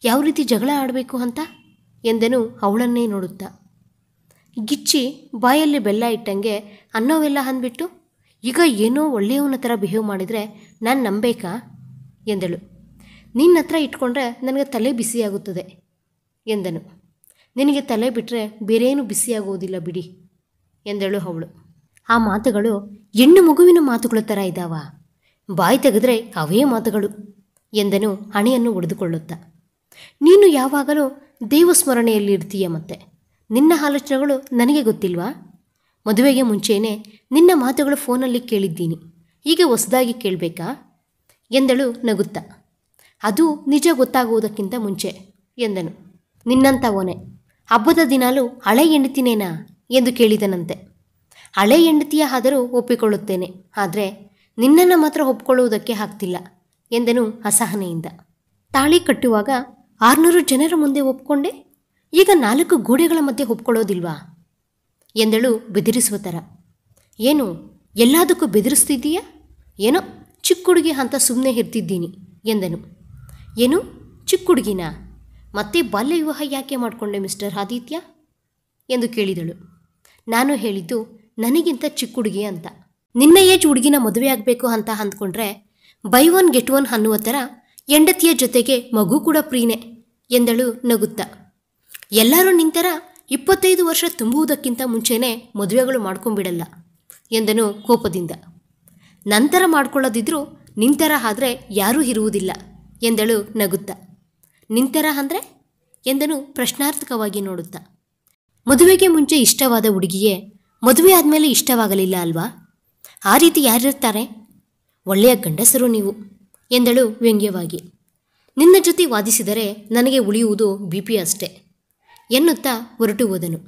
ಯಾವ ರೀತಿ ಜಗಳ ಆಡಬೇಕು ಅಂತ ಎಂದನು ಅವಳನ್ನೇ ನೋಡುತ್ತಾ. ಗಿಚ್ಚಿ ಬಾಯಲ್ಲಿ ಬೆಲ್ಲ ಇಟ್ಟಂಗೆ ಅನ್ನೋವೆಲ್ಲ ಅಂದ್ಬಿಟ್ಟು ಈಗ ಏನೋ ಒಳ್ಳೆಯವನ ಥರ ಬಿಹೇವ್ ಮಾಡಿದರೆ ನಾನು ನಂಬೇಕಾ ಎಂದಳು. ನಿನ್ನ ಹತ್ರ ಇಟ್ಕೊಂಡ್ರೆ ನನಗೆ ತಲೆ ಬಿಸಿಯಾಗುತ್ತದೆ ಎಂದನು. ನಿನಗೆ ತಲೆ ಬಿಟ್ಟರೆ ಬೇರೇನು ಬಿಸಿಯಾಗುವುದಿಲ್ಲ ಬಿಡಿ ಎಂದಳು ಅವಳು. ಆ ಮಾತುಗಳು ಹೆಣ್ಣು ಮಗುವಿನ ಮಾತುಗಳ ಥರ ಇದ್ದಾವ, ಬಾಯಿ ತೆಗೆದ್ರೆ ಅವೇ ಮಾತುಗಳು ಎಂದನು ಹಣೆಯನ್ನು ಒಡೆದುಕೊಳ್ಳುತ್ತಾ. ನೀನು ಯಾವಾಗಲೂ ದೇವಸ್ಮರಣೆಯಲ್ಲಿ ಇರ್ತೀಯ, ಮತ್ತೆ ನಿನ್ನ ಆಲೋಚನೆಗಳು ನನಗೆ ಗೊತ್ತಿಲ್ವಾ? ಮದುವೆಗೆ ಮುಂಚೆಯೇ ನಿನ್ನ ಮಾತುಗಳು ಫೋನಲ್ಲಿ ಕೇಳಿದ್ದೀನಿ, ಈಗ ಹೊಸದಾಗಿ ಕೇಳಬೇಕಾ ಎಂದಳು ನಗುತ್ತಾ. ಅದು ನಿಜ ಗೊತ್ತಾಗುವುದಕ್ಕಿಂತ ಮುಂಚೆ ಎಂದನು. ನಿನ್ನಂಥವನೇ ಹಬ್ಬದ ದಿನಾಲೂ ಹಳೆ ಹೆಂಡತಿನೇನಾ ಎಂದು ಕೇಳಿದನಂತೆ. ಹಳೆ ಹೆಂಡತಿಯ ಆದರೂ ಒಪ್ಪಿಕೊಳ್ಳುತ್ತೇನೆ, ಆದರೆ ನಿನ್ನನ್ನು ಮಾತ್ರ ಒಪ್ಪಿಕೊಳ್ಳುವುದಕ್ಕೆ ಆಗ್ತಿಲ್ಲ ಎಂದನು ಅಸಹನೆಯಿಂದ. ತಾಳಿ ಕಟ್ಟುವಾಗ 600 ಜನರ ಮುಂದೆ ಒಪ್ಕೊಂಡೆ, ಈಗ 4 ಗೋಡೆಗಳ ಮಧ್ಯೆ ಒಪ್ಕೊಳ್ಳೋದಿಲ್ವಾ ಎಂದಳು ಬೆದರಿಸುವ ಥರ. ಏನು ಎಲ್ಲದಕ್ಕೂ ಬೆದರಿಸ್ತಿದ್ದೀಯಾ? ಏನೋ ಚಿಕ್ಕ ಹುಡುಗಿ ಅಂತ ಸುಮ್ಮನೆ ಇರ್ತಿದ್ದೀನಿ ಎಂದನು. ಏನು ಚಿಕ್ಕ ಹುಡುಗಿನ? ಮತ್ತೆ ಬಾಲ್ಯ ವಿವಾಹ ಯಾಕೆ ಮಾಡಿಕೊಂಡೆ ಮಿಸ್ಟರ್ ಆದಿತ್ಯ ಎಂದು ಕೇಳಿದಳು. ನಾನು ಹೇಳಿದ್ದು ನನಗಿಂತ ಚಿಕ್ಕ ಹುಡುಗಿ ಅಂತ. ನಿನ್ನ ಏಜ್ ಹುಡುಗಿನ ಮದುವೆ ಆಗಬೇಕು ಅಂತ ಅಂದ್ಕೊಂಡ್ರೆ ಬೈ ಒನ್ ಗೆಟ್ ಒನ್ ಅನ್ನುವ ಥರ ಹೆಂಡತಿಯ ಜೊತೆಗೆ ಮಗು ಕೂಡ ಫ್ರೀನೇ ಎಂದಳು ನಗುತ್ತಾ. ಎಲ್ಲರೂ ನಿಂತರ 25 ವರ್ಷ ತುಂಬುವುದಕ್ಕಿಂತ ಮುಂಚೆನೇ ಮದುವೆಗಳು ಮಾಡ್ಕೊಂಬಿಡಲ್ಲ ಎಂದನು ಕೋಪದಿಂದ. ನಂತರ ಮಾಡ್ಕೊಳ್ಳೋದಿದ್ರೂ ನಿಂತರ ಆದರೆ ಯಾರೂ ಇರುವುದಿಲ್ಲ ಎಂದಳು ನಗುತ್ತಾ. ನಿಂತರ ಅಂದರೆ ಎಂದನು ಪ್ರಶ್ನಾರ್ಥಕವಾಗಿ ನೋಡುತ್ತಾ. ಮದುವೆಗೆ ಮುಂಚೆ ಇಷ್ಟವಾದ ಹುಡುಗಿಯೇ ಮದುವೆ ಆದಮೇಲೆ ಇಷ್ಟವಾಗಲಿಲ್ಲ ಅಲ್ವಾ? ಆ ರೀತಿ ಯಾರಿರ್ತಾರೆ? ಒಳ್ಳೆಯ ಗಂಡಸರು ನೀವು ಎಂದಳು ವ್ಯಂಗ್ಯವಾಗಿ. ನಿನ್ನ ಜೊತೆ ವಾದಿಸಿದರೆ ನನಗೆ ಉಳಿಯುವುದು BP ಅಷ್ಟೇ ಎನ್ನುತ್ತಾ ಹೊರಟು ಹೋದನು.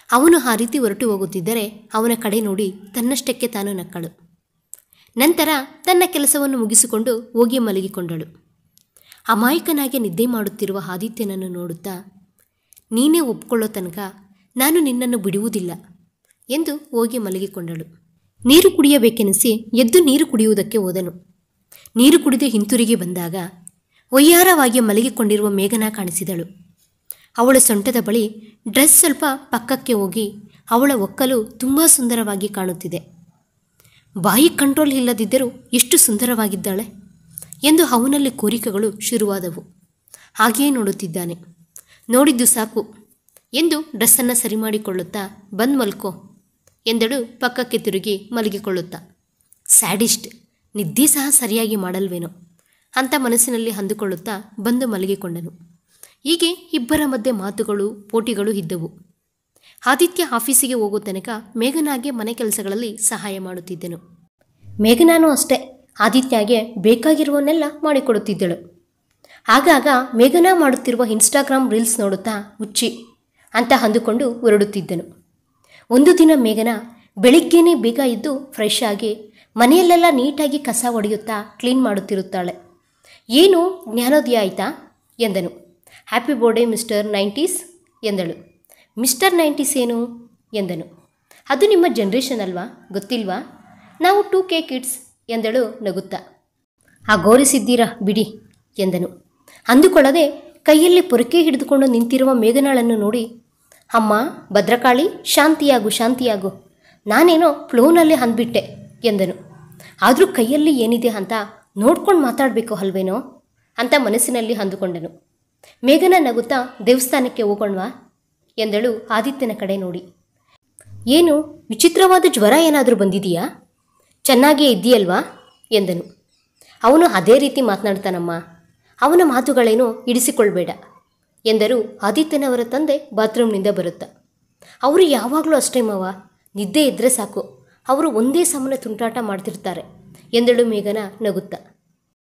ಅವನು ಆ ರೀತಿ ಹೊರಟು ಹೋಗುತ್ತಿದ್ದರೆ ಅವನ ಕಡೆ ನೋಡಿ ತನ್ನಷ್ಟಕ್ಕೆ ತಾನು ನಕ್ಕಳು. ನಂತರ ತನ್ನ ಕೆಲಸವನ್ನು ಮುಗಿಸಿಕೊಂಡು ಹೋಗಿ ಮಲಗಿಕೊಂಡಳು. ಅಮಾಯಕನಾಗಿ ನಿದ್ದೆ ಮಾಡುತ್ತಿರುವ ಆದಿತ್ಯನನ್ನು ನೋಡುತ್ತಾ, ನೀನೇ ಒಪ್ಕೊಳ್ಳೋ ತನಕ ನಾನು ನಿನ್ನನ್ನು ಬಿಡುವುದಿಲ್ಲ ಎಂದು ಹೋಗಿ ಮಲಗಿಕೊಂಡಳು. ನೀರು ಕುಡಿಯಬೇಕೆನಿಸಿ ಎದ್ದು ನೀರು ಕುಡಿಯುವುದಕ್ಕೆ ಹೋದನು. ನೀರು ಕುಡಿದು ಹಿಂತಿರುಗಿ ಬಂದಾಗ ಒಯ್ಯಾರವಾಗಿ ಮಲಗಿಕೊಂಡಿರುವ ಮೇಘನಾ ಕಾಣಿಸಿದಳು. ಅವಳ ಸೊಂಟದ ಬಳಿ ಡ್ರೆಸ್ ಸ್ವಲ್ಪ ಪಕ್ಕಕ್ಕೆ ಹೋಗಿ ಅವಳ ಒಕ್ಕಲು ತುಂಬ ಸುಂದರವಾಗಿ ಕಾಣುತ್ತಿದೆ. ಬಾಯಿ ಕಂಟ್ರೋಲ್ ಇಲ್ಲದಿದ್ದರೂ ಎಷ್ಟು ಸುಂದರವಾಗಿದ್ದಾಳೆ ಎಂದು ಅವನಲ್ಲಿ ಕೋರಿಕೆಗಳು ಶುರುವಾದವು. ಹಾಗೆಯೇ ನೋಡುತ್ತಿದ್ದಾನೆ. ನೋಡಿದ್ದು ಸಾಕು ಎಂದು ಡ್ರೆಸ್ಸನ್ನು ಸರಿ ಮಾಡಿಕೊಳ್ಳುತ್ತಾ ಬಂದು ಮಲ್ಕೋ ಎಂದಳು ಪಕ್ಕಕ್ಕೆ ತಿರುಗಿ ಮಲಗಿಕೊಳ್ಳುತ್ತಾ. ಸ್ಯಾಡಿಸ್ಟ್, ನಿದ್ದೆ ಸಹ ಸರಿಯಾಗಿ ಮಾಡಲ್ವೇನೋ ಅಂತ ಮನಸ್ಸಿನಲ್ಲಿ ಅಂದುಕೊಳ್ಳುತ್ತಾ ಬಂದು ಮಲಗಿಕೊಂಡನು. ಹೀಗೆ ಇಬ್ಬರ ಮಧ್ಯೆ ಮಾತುಗಳು ಪೋಟಿಗಳು ಇದ್ದವು. ಆದಿತ್ಯ ಆಫೀಸಿಗೆ ಹೋಗೋ ತನಕ ಮೇಘನಾಗೆ ಮನೆ ಕೆಲಸಗಳಲ್ಲಿ ಸಹಾಯ ಮಾಡುತ್ತಿದ್ದನು. ಮೇಘನಾನು ಅಷ್ಟೇ ಆದಿತ್ಯಗೆ ಬೇಕಾಗಿರುವನ್ನೆಲ್ಲ ಮಾಡಿಕೊಡುತ್ತಿದ್ದಳು. ಆಗಾಗ ಮೇಘನಾ ಮಾಡುತ್ತಿರುವ ಇನ್ಸ್ಟಾಗ್ರಾಮ್ ರೀಲ್ಸ್ ನೋಡುತ್ತಾ ಹುಚ್ಚಿ ಅಂತ ಅಂದುಕೊಂಡು ಹೊರಡುತ್ತಿದ್ದನು. ಒಂದು ದಿನ ಮೇಘನಾ ಬೆಳಿಗ್ಗೆನೇ ಬೇಗ ಇದ್ದು ಫ್ರೆಶ್ ಆಗಿ ಮನೆಯಲ್ಲೆಲ್ಲ ನೀಟಾಗಿ ಕಸ ಹೊಡೆಯುತ್ತಾ ಕ್ಲೀನ್ ಮಾಡುತ್ತಿರುತ್ತಾಳೆ. ಏನು ಜ್ಞಾನೋದಯ ಆಯಿತಾ ಎಂದನು. ಹ್ಯಾಪಿ ಬರ್ಡೇ ಮಿಸ್ಟರ್ 90s ಎಂದಳು. ಮಿಸ್ಟರ್ 90s ಏನು ಎಂದನು. ಅದು ನಿಮ್ಮ ಜನ್ರೇಷನ್ ಅಲ್ವಾ, ಗೊತ್ತಿಲ್ವಾ? ನಾವು 2K ಕಿಡ್ಸ್ ಎಂದಳು ನಗುತ್ತಾ. ಗೋರಿಸಿದ್ದೀರಾ ಬಿಡಿ ಎಂದನು. ಅಂದುಕೊಳ್ಳದೆ ಕೈಯಲ್ಲಿ ಪೊರಕೆ ಹಿಡಿದುಕೊಂಡು ನಿಂತಿರುವ ಮೇಘನಾಳನ್ನು ನೋಡಿ, ಅಮ್ಮ ಭದ್ರಕಾಳಿ ಶಾಂತಿಯಾಗು ಶಾಂತಿಯಾಗು, ನಾನೇನೋ ಫ್ಲೋನಲ್ಲಿ ಅಂದ್ಬಿಟ್ಟೆ ಎಂದನು. ಆದರೂ ಕೈಯಲ್ಲಿ ಏನಿದೆ ಅಂತ ನೋಡ್ಕೊಂಡು ಮಾತಾಡಬೇಕು ಅಲ್ವೇನೋ ಅಂತ ಮನಸ್ಸಿನಲ್ಲಿ ಅಂದುಕೊಂಡನು. ಮೇಘನಾ ನಗುತ್ತಾ ದೇವಸ್ಥಾನಕ್ಕೆ ಹೋಗೋಣವಾ ಎಂದಳು ಆದಿತ್ಯನ ಕಡೆ ನೋಡಿ. ಏನು ವಿಚಿತ್ರವಾದ ಜ್ವರ ಏನಾದರೂ ಬಂದಿದೆಯಾ? ಚೆನ್ನಾಗೇ ಇದ್ದೀಯಲ್ವಾ ಎಂದನು. ಅವನು ಅದೇ ರೀತಿ ಮಾತನಾಡ್ತಾನಮ್ಮ, ಅವನ ಮಾತುಗಳೇನೋ ಇಡಿಸಿಕೊಳ್ಬೇಡ ಎಂದರು ಆದಿತ್ಯನವರ ತಂದೆ ಬಾತ್ರೂಮ್ನಿಂದ ಬರುತ್ತಾ. ಅವರು ಯಾವಾಗಲೂ ಅಷ್ಟೇ ಮಾವ, ನಿದ್ದೆ ಇದ್ದರೆ ಸಾಕು, ಅವರು ಒಂದೇ ಸಮನೆ ತುಂಟಾಟ ಮಾಡ್ತಿರ್ತಾರೆ ಎಂದಳು ಮೇಘನಾ ನಗುತ್ತಾ.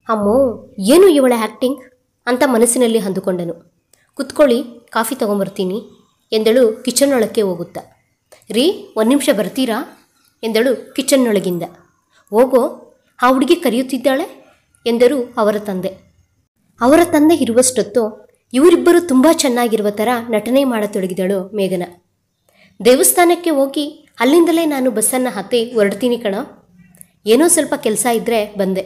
ಅಮ್ಮೋ ಏನು ಇವಳ ಆ್ಯಕ್ಟಿಂಗ್ ಅಂತ ಮನಸ್ಸಿನಲ್ಲಿ ಅಂದುಕೊಂಡನು. ಕುತ್ಕೊಳ್ಳಿ, ಕಾಫಿ ತಗೊಂಬರ್ತೀನಿ ಎಂದಳು ಕಿಚನ್ನೊಳಕ್ಕೆ ಹೋಗುತ್ತಾ. ರೀ, ಒಂದು ನಿಮಿಷ ಬರ್ತೀರಾ ಎಂದಳು ಕಿಚನ್ನೊಳಗಿಂದ. ಹೋಗೋ, ಆ ಹುಡುಗಿ ಕರೆಯುತ್ತಿದ್ದಾಳೆ ಎಂದರು ಅವರ ತಂದೆ. ಅವರ ತಂದೆ ಇರುವಷ್ಟೊತ್ತು ಇವರಿಬ್ಬರು ತುಂಬ ಚೆನ್ನಾಗಿರುವ ಥರ ನಟನೆ ಮಾಡತೊಡಗಿದಳು ಮೇಘನಾ. ದೇವಸ್ಥಾನಕ್ಕೆ ಹೋಗಿ ಅಲ್ಲಿಂದಲೇ ನಾನು ಬಸ್ಸನ್ನು ಹತ್ತಿ ಹೊರಡ್ತೀನಿ ಕಣ, ಏನೋ ಸ್ವಲ್ಪ ಕೆಲಸ ಇದ್ದರೆ ಬಂದೆ,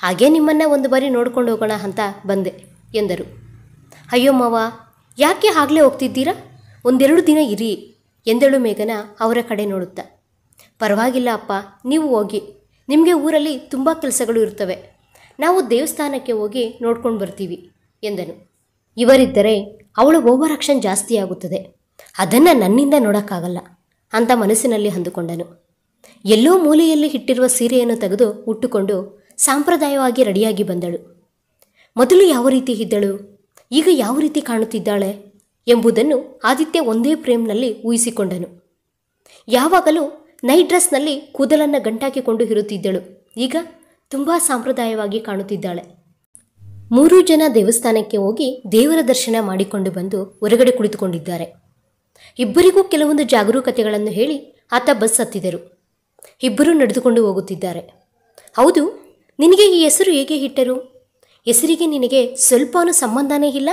ಹಾಗೇ ನಿಮ್ಮನ್ನು ಒಂದು ಬಾರಿ ನೋಡ್ಕೊಂಡು ಹೋಗೋಣ ಅಂತ ಬಂದೆ ಎಂದರು. ಅಯ್ಯೋ ಮಾವ, ಯಾಕೆ ಆಗಲೇ ಹೋಗ್ತಿದ್ದೀರಾ, ಒಂದೆರಡು ದಿನ ಇರಿ ಎಂದಳು ಮೇಘನಾ ಅವರ ಕಡೆ ನೋಡುತ್ತಾ. ಪರವಾಗಿಲ್ಲ ಅಪ್ಪ, ನೀವು ಹೋಗಿ, ನಿಮಗೆ ಊರಲ್ಲಿ ತುಂಬ ಕೆಲಸಗಳು ಇರ್ತವೆ, ನಾವು ದೇವಸ್ಥಾನಕ್ಕೆ ಹೋಗಿ ನೋಡ್ಕೊಂಡು ಬರ್ತೀವಿ ಎಂದನು. ಇವರಿದ್ದರೆ ಅವಳ ಓವರ್ ಆಕ್ಷನ್ ಜಾಸ್ತಿ ಆಗುತ್ತದೆ, ಅದನ್ನು ನನ್ನಿಂದ ನೋಡೋಕ್ಕಾಗಲ್ಲ ಅಂತ ಮನಸ್ಸಿನಲ್ಲಿ ಅಂದುಕೊಂಡನು. ಎಲ್ಲೋ ಮೂಲೆಯಲ್ಲಿ ಇಟ್ಟಿರುವ ಸೀರೆಯನ್ನು ತೆಗೆದು ಉಟ್ಟುಕೊಂಡು ಸಾಂಪ್ರದಾಯವಾಗಿ ರೆಡಿಯಾಗಿ ಬಂದಳು. ಮೊದಲು ಯಾವ ರೀತಿ ಇದ್ದಳು, ಈಗ ಯಾವ ರೀತಿ ಕಾಣುತ್ತಿದ್ದಾಳೆ ಎಂಬುದನ್ನು ಆದಿತ್ಯ ಒಂದೇ ಫ್ರೇಮ್ನಲ್ಲಿ ಊಹಿಸಿಕೊಂಡನು. ಯಾವಾಗಲೂ ನೈಟ್ ಡ್ರೆಸ್ನಲ್ಲಿ ಕೂದಲನ್ನು ಗಂಟಾಕಿಕೊಂಡು ಇರುತ್ತಿದ್ದಳು, ಈಗ ತುಂಬ ಸಾಂಪ್ರದಾಯವಾಗಿ ಕಾಣುತ್ತಿದ್ದಾಳೆ. 3 ಜನ ದೇವಸ್ಥಾನಕ್ಕೆ ಹೋಗಿ ದೇವರ ದರ್ಶನ ಮಾಡಿಕೊಂಡು ಬಂದು ಹೊರಗಡೆ ಕುಳಿತುಕೊಂಡಿದ್ದಾರೆ. ಇಬ್ಬರಿಗೂ ಕೆಲವೊಂದು ಜಾಗರೂಕತೆಗಳನ್ನು ಹೇಳಿ ಆತ ಬಸ್ ಹತ್ತಿದರು. ಇಬ್ಬರೂ ನಡೆದುಕೊಂಡು ಹೋಗುತ್ತಿದ್ದಾರೆ. ಹೌದು, ನಿನಗೆ ಈ ಹೆಸರು ಹೇಗೆ ಇಟ್ಟರು? ಹೆಸರಿಗೆ ನಿನಗೆ ಸ್ವಲ್ಪನೂ ಸಂಬಂಧನೇ ಇಲ್ಲ.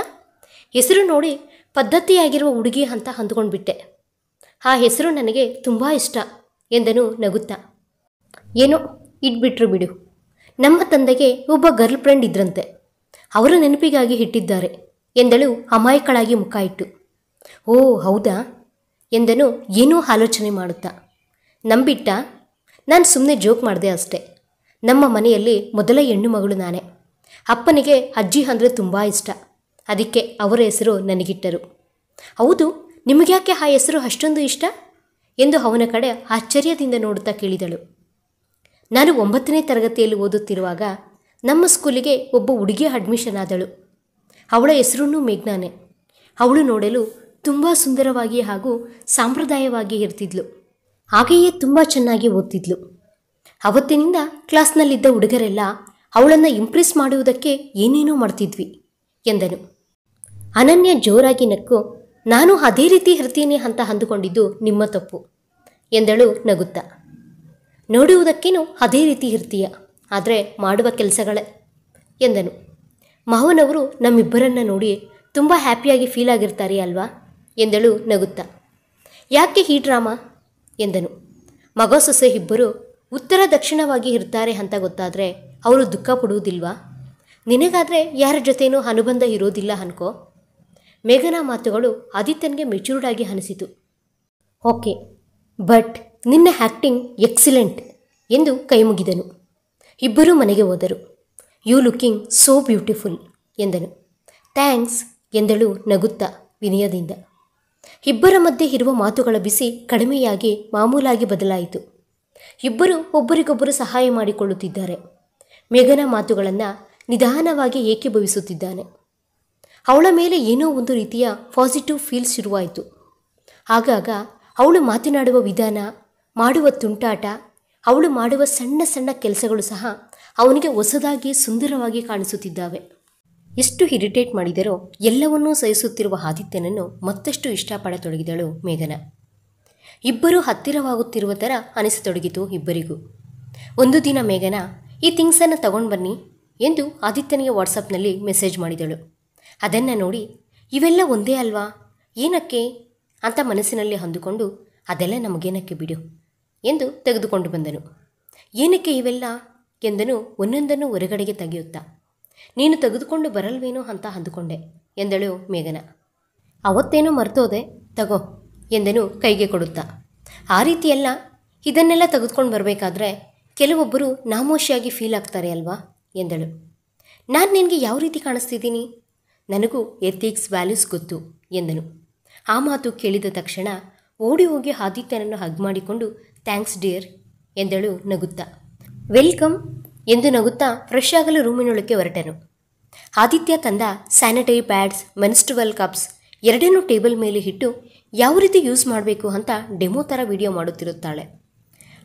ಹೆಸರು ನೋಡಿ ಪದ್ಧತಿಯಾಗಿರುವ ಹುಡುಗಿ ಅಂತ ಅಂದುಕೊಂಡ್ಬಿಟ್ಟೆ. ಆ ಹೆಸರು ನನಗೆ ತುಂಬ ಇಷ್ಟ ಎಂದನು ನಗುತ್ತಾ. ಏನೋ ಇಟ್ಬಿಟ್ರು ಬಿಡು, ನಮ್ಮ ತಂದೆಗೆ ಒಬ್ಬ ಗರ್ಲ್ ಫ್ರೆಂಡ್ ಇದ್ರಂತೆ, ಅವರ ನೆನಪಿಗಾಗಿ ಇಟ್ಟಿದ್ದಾರೆ ಎಂದಳು ಅಮಾಯಕಳಾಗಿ ಮುಖ ಇಟ್ಟು. ಓ ಹೌದಾ ಎಂದನು ಏನೋ ಆಲೋಚನೆ ಮಾಡುತ್ತಾ. ನಂಬಿಟ್ಟ? ನಾನು ಸುಮ್ಮನೆ ಜೋಕ್ ಮಾಡಿದೆ ಅಷ್ಟೆ. ನಮ್ಮ ಮನೆಯಲ್ಲಿ ಮೊದಲ ಹೆಣ್ಣು ಮಗಳು ನಾನೇ. ಅಪ್ಪನಿಗೆ ಅಜ್ಜಿ ಅಂದರೆ ತುಂಬ ಇಷ್ಟ, ಅದಕ್ಕೆ ಅವರ ಹೆಸರು ನನಗಿಟ್ಟರು. ಹೌದು, ನಿಮಗ್ಯಾಕೆ ಆ ಹೆಸರು ಅಷ್ಟೊಂದು ಇಷ್ಟ ಎಂದು ಅವನ ಕಡೆ ಆಶ್ಚರ್ಯದಿಂದ ನೋಡುತ್ತಾ ಕೇಳಿದಳು. ನಾನು 9ನೇ ತರಗತಿಯಲ್ಲಿ ಓದುತ್ತಿರುವಾಗ ನಮ್ಮ ಸ್ಕೂಲಿಗೆ ಒಬ್ಬ ಹುಡುಗಿ ಅಡ್ಮಿಷನ್ ಆದಳು. ಅವಳ ಹೆಸರೂ ಮೇಘ್ನಾನೇ. ಅವಳು ನೋಡಲು ತುಂಬ ಸುಂದರವಾಗಿ ಹಾಗೂ ಸಾಂಪ್ರದಾಯವಾಗಿ ಇರ್ತಿದ್ಲು. ಹಾಗೆಯೇ ತುಂಬ ಚೆನ್ನಾಗಿ ಓದ್ತಿದ್ಲು. ಅವತ್ತಿನಿಂದ ಕ್ಲಾಸ್ನಲ್ಲಿದ್ದ ಹುಡುಗರೆಲ್ಲ ಅವಳನ್ನು ಇಂಪ್ರೆಸ್ ಮಾಡುವುದಕ್ಕೆ ಏನೇನೋ ಮಾಡ್ತಿದ್ವಿ ಎಂದನು. ಅನನ್ಯ ಜೋರಾಗಿ ನಕ್ಕು, ನಾನು ಅದೇ ರೀತಿ ಇರ್ತೀನಿ ಅಂತ ಅಂದುಕೊಂಡಿದ್ದು ನಿಮ್ಮ ತಪ್ಪು ಎಂದಳು ನಗುತ್ತಾ. ನೋಡುವುದಕ್ಕೇನು ಅದೇ ರೀತಿ ಇರ್ತೀಯ, ಆದರೆ ಮಾಡುವ ಕೆಲಸಗಳೇ ಎಂದನು. ಮಾವನವರು ನಮ್ಮಿಬ್ಬರನ್ನು ನೋಡಿ ತುಂಬ ಹ್ಯಾಪಿಯಾಗಿ ಫೀಲ್ ಆಗಿರ್ತಾರೆ ಅಲ್ವಾ ಎಂದಳು ನಗುತ್ತಾ. ಯಾಕೆ ಈ ಡ್ರಾಮಾ ಎಂದನು. ಮಗ ಸೊಸೆ ಇಬ್ಬರು ಉತ್ತರ ದಕ್ಷಿಣವಾಗಿ ಇರ್ತಾರೆ ಅಂತ ಗೊತ್ತಾದರೆ ಅವರು ದುಃಖ ಪಡುವುದಿಲ್ವಾ? ನಿನಗಾದರೆ ಯಾರ ಜೊತೆನೂ ಅನುಬಂಧ ಇರೋದಿಲ್ಲ ಅನ್ಕೋ. ಮೇಘನಾ ಮಾತುಗಳು ಆದಿತ್ಯನಿಗೆ ಮೆಚೂರ್ಡ್ ಆಗಿ ಅನಿಸಿತು. ಓಕೆ, ಬಟ್ ನಿನ್ನ ಆ್ಯಕ್ಟಿಂಗ್ ಎಕ್ಸಿಲೆಂಟ್ ಎಂದು ಕೈ ಮುಗಿದನು. ಇಬ್ಬರೂ ಮನೆಗೆ ಹೋದರು. ಯು ಲುಕಿಂಗ್ ಸೋ ಬ್ಯೂಟಿಫುಲ್ ಎಂದನು. ಥ್ಯಾಂಕ್ಸ್ ಎಂದಳು ನಗುತ್ತಾ ವಿನಯದಿಂದ. ಇಬ್ಬರ ಮಧ್ಯೆ ಇರುವ ಮಾತುಗಳ ಬಿಸಿ ಕಡಿಮೆಯಾಗಿ ಮಾಮೂಲಾಗಿ ಬದಲಾಯಿತು. ಇಬ್ಬರು ಒಬ್ಬರಿಗೊಬ್ಬರು ಸಹಾಯ ಮಾಡಿಕೊಳ್ಳುತ್ತಿದ್ದಾರೆ. ಮೇಘನಾ ಮಾತುಗಳನ್ನು ನಿಧಾನವಾಗಿ ಏಕೀಭವಿಸುತ್ತಿದ್ದಾನೆ. ಅವಳ ಮೇಲೆ ಏನೋ ಒಂದು ರೀತಿಯ ಪಾಸಿಟಿವ್ ಫೀಲ್ ಶುರುವಾಯಿತು. ಆಗಾಗ ಅವಳು ಮಾತನಾಡುವ ವಿಧಾನ, ಮಾಡುವ ತುಂಟಾಟ, ಅವಳು ಮಾಡುವ ಸಣ್ಣ ಸಣ್ಣ ಕೆಲಸಗಳು ಸಹ ಅವನಿಗೆ ಹೊಸದಾಗಿ ಸುಂದರವಾಗಿ ಕಾಣಿಸುತ್ತಿದ್ದಾವೆ. ಎಷ್ಟು ಇರಿಟೇಟ್ ಮಾಡಿದರೋ ಎಲ್ಲವನ್ನೂ ಸಹಿಸುತ್ತಿರುವ ಆದಿತ್ಯನನ್ನು ಮತ್ತಷ್ಟು ಇಷ್ಟಪಡತೊಡಗಿದಳು ಮೇಘನಾ. ಇಬ್ಬರೂ ಹತ್ತಿರವಾಗುತ್ತಿರುವ ಥರ ಅನಿಸತೊಡಗಿತು ಇಬ್ಬರಿಗೂ. ಒಂದು ದಿನ ಮೇಘನಾ, ಈ ಥಿಂಗ್ಸನ್ನು ತಗೊಂಡು ಬನ್ನಿ ಎಂದು ಆದಿತ್ಯನಿಗೆ ವಾಟ್ಸಪ್ನಲ್ಲಿ ಮೆಸೇಜ್ ಮಾಡಿದಳು. ಅದನ್ನು ನೋಡಿ, ಇವೆಲ್ಲ ಒಂದೇ ಅಲ್ವಾ, ಏನಕ್ಕೆ ಅಂತ ಮನಸ್ಸಿನಲ್ಲಿ ಅಂದುಕೊಂಡು, ಅದೆಲ್ಲ ನಮಗೇನಕ್ಕೆ ಬಿಡು ಎಂದು ತೆಗೆದುಕೊಂಡು ಬಂದನು. ಏನಕ್ಕೆ ಇವೆಲ್ಲ ಎಂದನು ಒಂದೊಂದನ್ನು ಹೊರಗಡೆಗೆ ತೆಗೆಯುತ್ತಾ. ನೀನು ತೆಗೆದುಕೊಂಡು ಬರಲ್ವೇನೋ ಅಂತ ಅಂದುಕೊಂಡೆ ಎಂದಳು ಮೇಘನಾ. ಅವತ್ತೇನೋ ಮರ್ತೋದೆ, ತಗೋ ಎಂದನು ಕೈಗೆ ಕೊಡುತ್ತಾ. ಆ ರೀತಿಯಲ್ಲ, ಇದನ್ನೆಲ್ಲ ತೆಗೆದುಕೊಂಡು ಬರಬೇಕಾದ್ರೆ ಕೆಲವೊಬ್ಬರು ನಾಮೋಶಿಯಾಗಿ ಫೀಲ್ ಆಗ್ತಾರೆ ಅಲ್ವಾ ಎಂದಳು. ನಾನು ನಿನಗೆ ಯಾವ ರೀತಿ ಕಾಣಿಸ್ತಿದ್ದೀನಿ? ನನಗೂ ಎಥಿಕ್ಸ್ ವ್ಯಾಲ್ಯೂಸ್ ಗೊತ್ತು ಎಂದನು. ಆ ಮಾತು ಕೇಳಿದ ತಕ್ಷಣ ಓಡಿ ಹೋಗಿ ಆದಿತ್ಯನನ್ನು ಹಗ್ ಮಾಡಿಕೊಂಡು ಥ್ಯಾಂಕ್ಸ್ ಡಿಯರ್ ಎಂದಳು ನಗುತ್ತಾ. ವೆಲ್ಕಮ್ ಎಂದು ನಗುತ್ತಾ ಫ್ರೆಶ್ ಆಗಲು ರೂಮಿನೊಳಕ್ಕೆ ಹೊರಟನು. ಆದಿತ್ಯ ತಂದ ಸ್ಯಾನಿಟರಿ ಪ್ಯಾಡ್ಸ್, ಮೆನ್ಸ್ಟ್ರುವಲ್ ಕಪ್ಸ್ ಎರಡನ್ನೂ ಟೇಬಲ್ ಮೇಲೆ ಇಟ್ಟು ಯಾವ ರೀತಿ ಯೂಸ್ ಮಾಡಬೇಕು ಅಂತ ಡೆಮೋ ಥರ ವಿಡಿಯೋ ಮಾಡುತ್ತಿರುತ್ತಾಳೆ.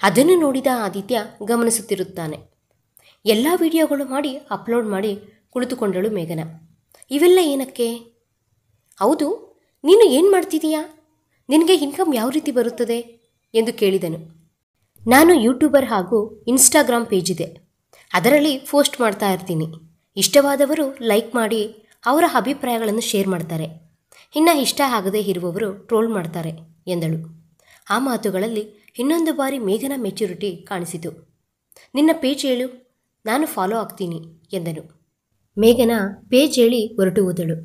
ಅದನ್ನು ನೋಡಿದ ಆದಿತ್ಯ ಗಮನಿಸುತ್ತಿರುತ್ತಾನೆ. ಎಲ್ಲ ವಿಡಿಯೋಗಳು ಮಾಡಿ ಅಪ್ಲೋಡ್ ಮಾಡಿ ಕುಳಿತುಕೊಂಡಳು ಮೇಘನಾ. ಇವೆಲ್ಲ ಏನಕ್ಕೆ? ಹೌದು, ನೀನು ಏನು ಮಾಡ್ತಿದೀಯಾ? ನಿನಗೆ ಇನ್ಕಮ್ ಯಾವ ರೀತಿ ಬರುತ್ತದೆ ಎಂದು ಕೇಳಿದನು. ನಾನು ಯೂಟ್ಯೂಬರ್ ಹಾಗೂ ಇನ್ಸ್ಟಾಗ್ರಾಮ್ ಪೇಜ್ ಇದೆ, ಅದರಲ್ಲಿ ಪೋಸ್ಟ್ ಮಾಡ್ತಾ ಇರ್ತೀನಿ. ಇಷ್ಟವಾದವರು ಲೈಕ್ ಮಾಡಿ ಅವರ ಅಭಿಪ್ರಾಯಗಳನ್ನು ಶೇರ್ ಮಾಡ್ತಾರೆ, ಇನ್ನು ಇಷ್ಟ ಆಗದೇ ಇರುವವರು ಟ್ರೋಲ್ ಮಾಡ್ತಾರೆ ಎಂದಳು. ಆ ಮಾತುಗಳಲ್ಲಿ ಇನ್ನೊಂದು ಬಾರಿ ಮೇಘನಾ ಮೆಚುರಿಟಿ ಕಾಣಿಸಿತು. ನಿನ್ನ ಪೇಜ್ ಹೇಳು, ನಾನು ಫಾಲೋ ಆಗ್ತೀನಿ ಎಂದನು. ಮೇಘನಾ ಪೇಜ್ ಹೇಳಿ ಹೊರಟು ಹೋದಳು.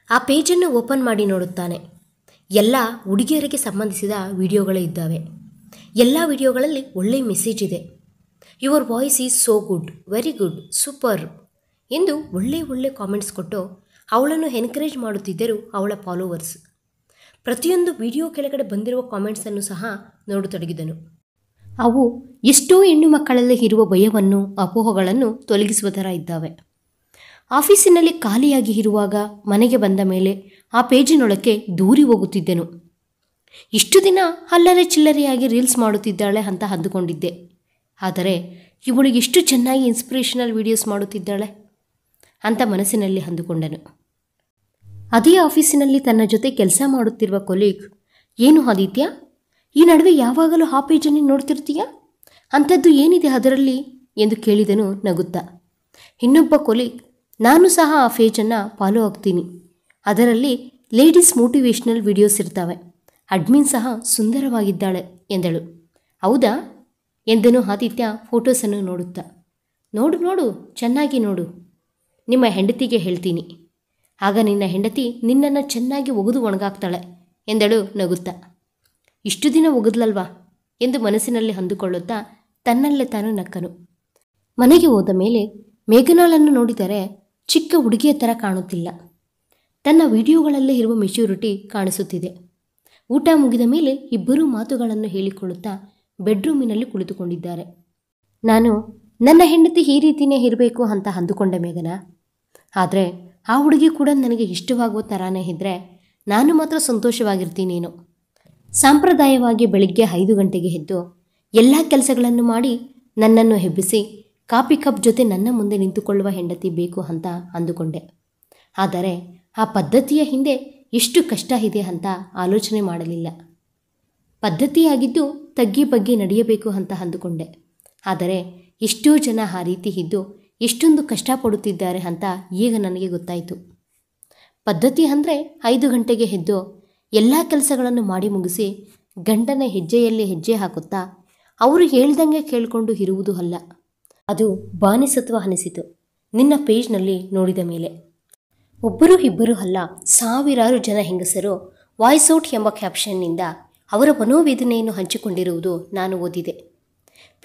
ಆ ಪೇಜನ್ನು ಓಪನ್ ಮಾಡಿ ನೋಡುತ್ತಾನೆ. ಎಲ್ಲ ಹುಡುಗಿಯರಿಗೆ ಸಂಬಂಧಿಸಿದ ವಿಡಿಯೋಗಳೇ ಇದ್ದಾವೆ. ಎಲ್ಲ ವಿಡಿಯೋಗಳಲ್ಲಿ ಒಳ್ಳೆಯ ಮೆಸೇಜ್ ಇದೆ. Your voice is so good, very good, super ಎಂದು ಒಳ್ಳೆ ಕಾಮೆಂಟ್ಸ್ ಕೊಟ್ಟು ಅವಳನ್ನು ಎನ್ಕರೇಜ್ ಮಾಡುತ್ತಿದ್ದರು ಅವಳ ಫಾಲೋವರ್ಸ್. ಪ್ರತಿಯೊಂದು ವಿಡಿಯೋ ಕೆಳಗಡೆ ಬಂದಿರುವ ಕಾಮೆಂಟ್ಸನ್ನು ಸಹ ನೋಡತೊಡಗಿದನು. ಅವು ಎಷ್ಟೋ ಹೆಣ್ಣು ಮಕ್ಕಳಲ್ಲಿ ಇರುವ ಭಯವನ್ನು, ಅಪೋಹಗಳನ್ನು ತೊಲಗಿಸುವ ಥರ ಇದ್ದಾವೆ. ಆಫೀಸಿನಲ್ಲಿ ಖಾಲಿಯಾಗಿ ಇರುವಾಗ ಮನೆಗೆ ಬಂದ ಮೇಲೆ ಆ ಪೇಜಿನೊಳಕ್ಕೆ ದೂರಿ ಹೋಗುತ್ತಿದ್ದೆನು. ಇಷ್ಟು ದಿನ ಅಲ್ಲರೆ ಚಿಲ್ಲರೆಯಾಗಿ ರೀಲ್ಸ್ ಮಾಡುತ್ತಿದ್ದಾಳೆ ಅಂತ ಅಂದುಕೊಂಡಿದ್ದೆ. ಆದರೆ ಇವಳು ಎಷ್ಟು ಚೆನ್ನಾಗಿ ಇನ್ಸ್ಪಿರೇಷನಲ್ ವಿಡಿಯೋಸ್ ಮಾಡುತ್ತಿದ್ದಾಳೆ ಅಂತ ಮನಸ್ಸಿನಲ್ಲಿ ಅಂದುಕೊಂಡನು. ಅದೇ ಆಫೀಸಿನಲ್ಲಿ ತನ್ನ ಜೊತೆ ಕೆಲಸ ಮಾಡುತ್ತಿರುವ ಕೊಲೀಗ್, ಏನು ಆದಿತ್ಯ, ಈ ನಡುವೆ ಯಾವಾಗಲೂ ಆ ಪೇಜನ್ನು ನೋಡ್ತಿರ್ತೀಯ? ಅಂಥದ್ದು ಏನಿದೆ ಅದರಲ್ಲಿ ಎಂದು ಕೇಳಿದನು ನಗುತ್ತಾ. ಇನ್ನೊಬ್ಬ ಕೊಲೀಗ್, ನಾನು ಸಹ ಆ ಪೇಜನ್ನು ಫಾಲೋ ಆಗ್ತೀನಿ, ಅದರಲ್ಲಿ ಲೇಡೀಸ್ ಮೋಟಿವೇಶ್ನಲ್ ವಿಡಿಯೋಸ್ ಇರ್ತವೆ, ಅಡ್ಮಿನ್ ಸಹ ಸುಂದರವಾಗಿದ್ದಾಳೆ ಎಂದಳು. ಹೌದಾ ಎಂದನು ಆದಿತ್ಯ ಫೋಟೋಸನ್ನು ನೋಡುತ್ತಾ. ನೋಡು ಚೆನ್ನಾಗಿ ನೋಡು, ನಿಮ್ಮ ಹೆಂಡತಿಗೆ ಹೇಳ್ತೀನಿ, ಆಗ ನಿನ್ನ ಹೆಂಡತಿ ನಿನ್ನನ್ನು ಚೆನ್ನಾಗಿ ಒಗೆದು ಒಣಗಾಕ್ತಾಳೆ ಎಂದಳು ನಗುತ್ತಾ. ಇಷ್ಟು ದಿನ ಒಗೆದ್ಲಲ್ವಾ ಎಂದು ಮನಸ್ಸಿನಲ್ಲಿ ಅಂದುಕೊಳ್ಳುತ್ತಾ ತನ್ನಲ್ಲೇ ತಾನು ನಕ್ಕನು. ಮನೆಗೆ ಹೋದ ಮೇಲೆ ಮೇಘನಾಳನ್ನು ನೋಡಿದರೆ ಚಿಕ್ಕ ಹುಡುಗಿಯ ಥರ ಕಾಣುತ್ತಿಲ್ಲ. ತನ್ನ ವಿಡಿಯೋಗಳಲ್ಲೇ ಇರುವ ಮೆಚೂರಿಟಿ ಕಾಣಿಸುತ್ತಿದೆ. ಊಟ ಮುಗಿದ ಮೇಲೆ ಇಬ್ಬರೂ ಮಾತುಗಳನ್ನು ಹೇಳಿಕೊಳ್ಳುತ್ತಾ ಬೆಡ್ರೂಮಿನಲ್ಲಿ ಕುಳಿತುಕೊಂಡಿದ್ದಾರೆ. ನಾನು ನನ್ನ ಹೆಂಡತಿ ಈ ರೀತಿಯೇ ಇರಬೇಕು ಅಂತ ಅಂದುಕೊಂಡೆ ಮೇಘನಾ, ಆದರೆ ಆ ಹುಡುಗಿ ಕೂಡ ನನಗೆ ಇಷ್ಟವಾಗುವ ಥರನೇ ಇದ್ದರೆ ನಾನು ಮಾತ್ರ ಸಂತೋಷವಾಗಿರ್ತೀನೇನೋ. ಸಾಂಪ್ರದಾಯವಾಗಿ ಬೆಳಿಗ್ಗೆ 5 ಗಂಟೆಗೆ ಎದ್ದು ಎಲ್ಲ ಕೆಲಸಗಳನ್ನು ಮಾಡಿ ನನ್ನನ್ನು ಹೆಬ್ಬಿಸಿ ಕಾಫಿ ಕಪ್ ಜೊತೆ ನನ್ನ ಮುಂದೆ ನಿಂತುಕೊಳ್ಳುವ ಹೆಂಡತಿ ಬೇಕು ಅಂತ ಅಂದುಕೊಂಡೆ. ಆದರೆ ಆ ಪದ್ಧತಿಯ ಹಿಂದೆ ಎಷ್ಟು ಕಷ್ಟ ಇದೆ ಅಂತ ಆಲೋಚನೆ ಮಾಡಲಿಲ್ಲ. ಪದ್ಧತಿಯಾಗಿದ್ದು ತಗ್ಗಿ ಬಗ್ಗಿ ನಡೆಯಬೇಕು ಅಂತ ಅಂದುಕೊಂಡೆ. ಆದರೆ ಎಷ್ಟೋ ಜನ ಆ ರೀತಿ ಇದ್ದು ಎಷ್ಟೊಂದು ಕಷ್ಟಪಡುತ್ತಿದ್ದಾರೆ ಅಂತ ಈಗ ನನಗೆ ಗೊತ್ತಾಯಿತು. ಪದ್ಧತಿ ಅಂದರೆ 5 ಗಂಟೆಗೆ ಎದ್ದು ಎಲ್ಲ ಕೆಲಸಗಳನ್ನು ಮಾಡಿ ಮುಗಿಸಿ ಗಂಡನ ಹೆಜ್ಜೆಯಲ್ಲಿ ಹೆಜ್ಜೆ ಹಾಕುತ್ತಾ ಅವರು ಹೇಳ್ದಂಗೆ ಕೇಳಿಕೊಂಡು ಇರುವುದು ಅಲ್ಲ. ಅದು ಬಾನಿಸತ್ವ ಅನಿಸಿತು ನಿನ್ನ ಪೇಜ್ನಲ್ಲಿ ನೋಡಿದ ಮೇಲೆ. ಒಬ್ಬರು ಇಬ್ಬರು ಅಲ್ಲ, ಸಾವಿರಾರು ಜನ ಹೆಂಗಸರು ವಾಯ್ಸ್ ಔಟ್ ಎಂಬ ಕ್ಯಾಪ್ಷನ್ನಿಂದ ಅವರ ಮನೋವೇದನೆಯನ್ನು ಹಂಚಿಕೊಂಡಿರುವುದು ನಾನು ಓದಿದೆ.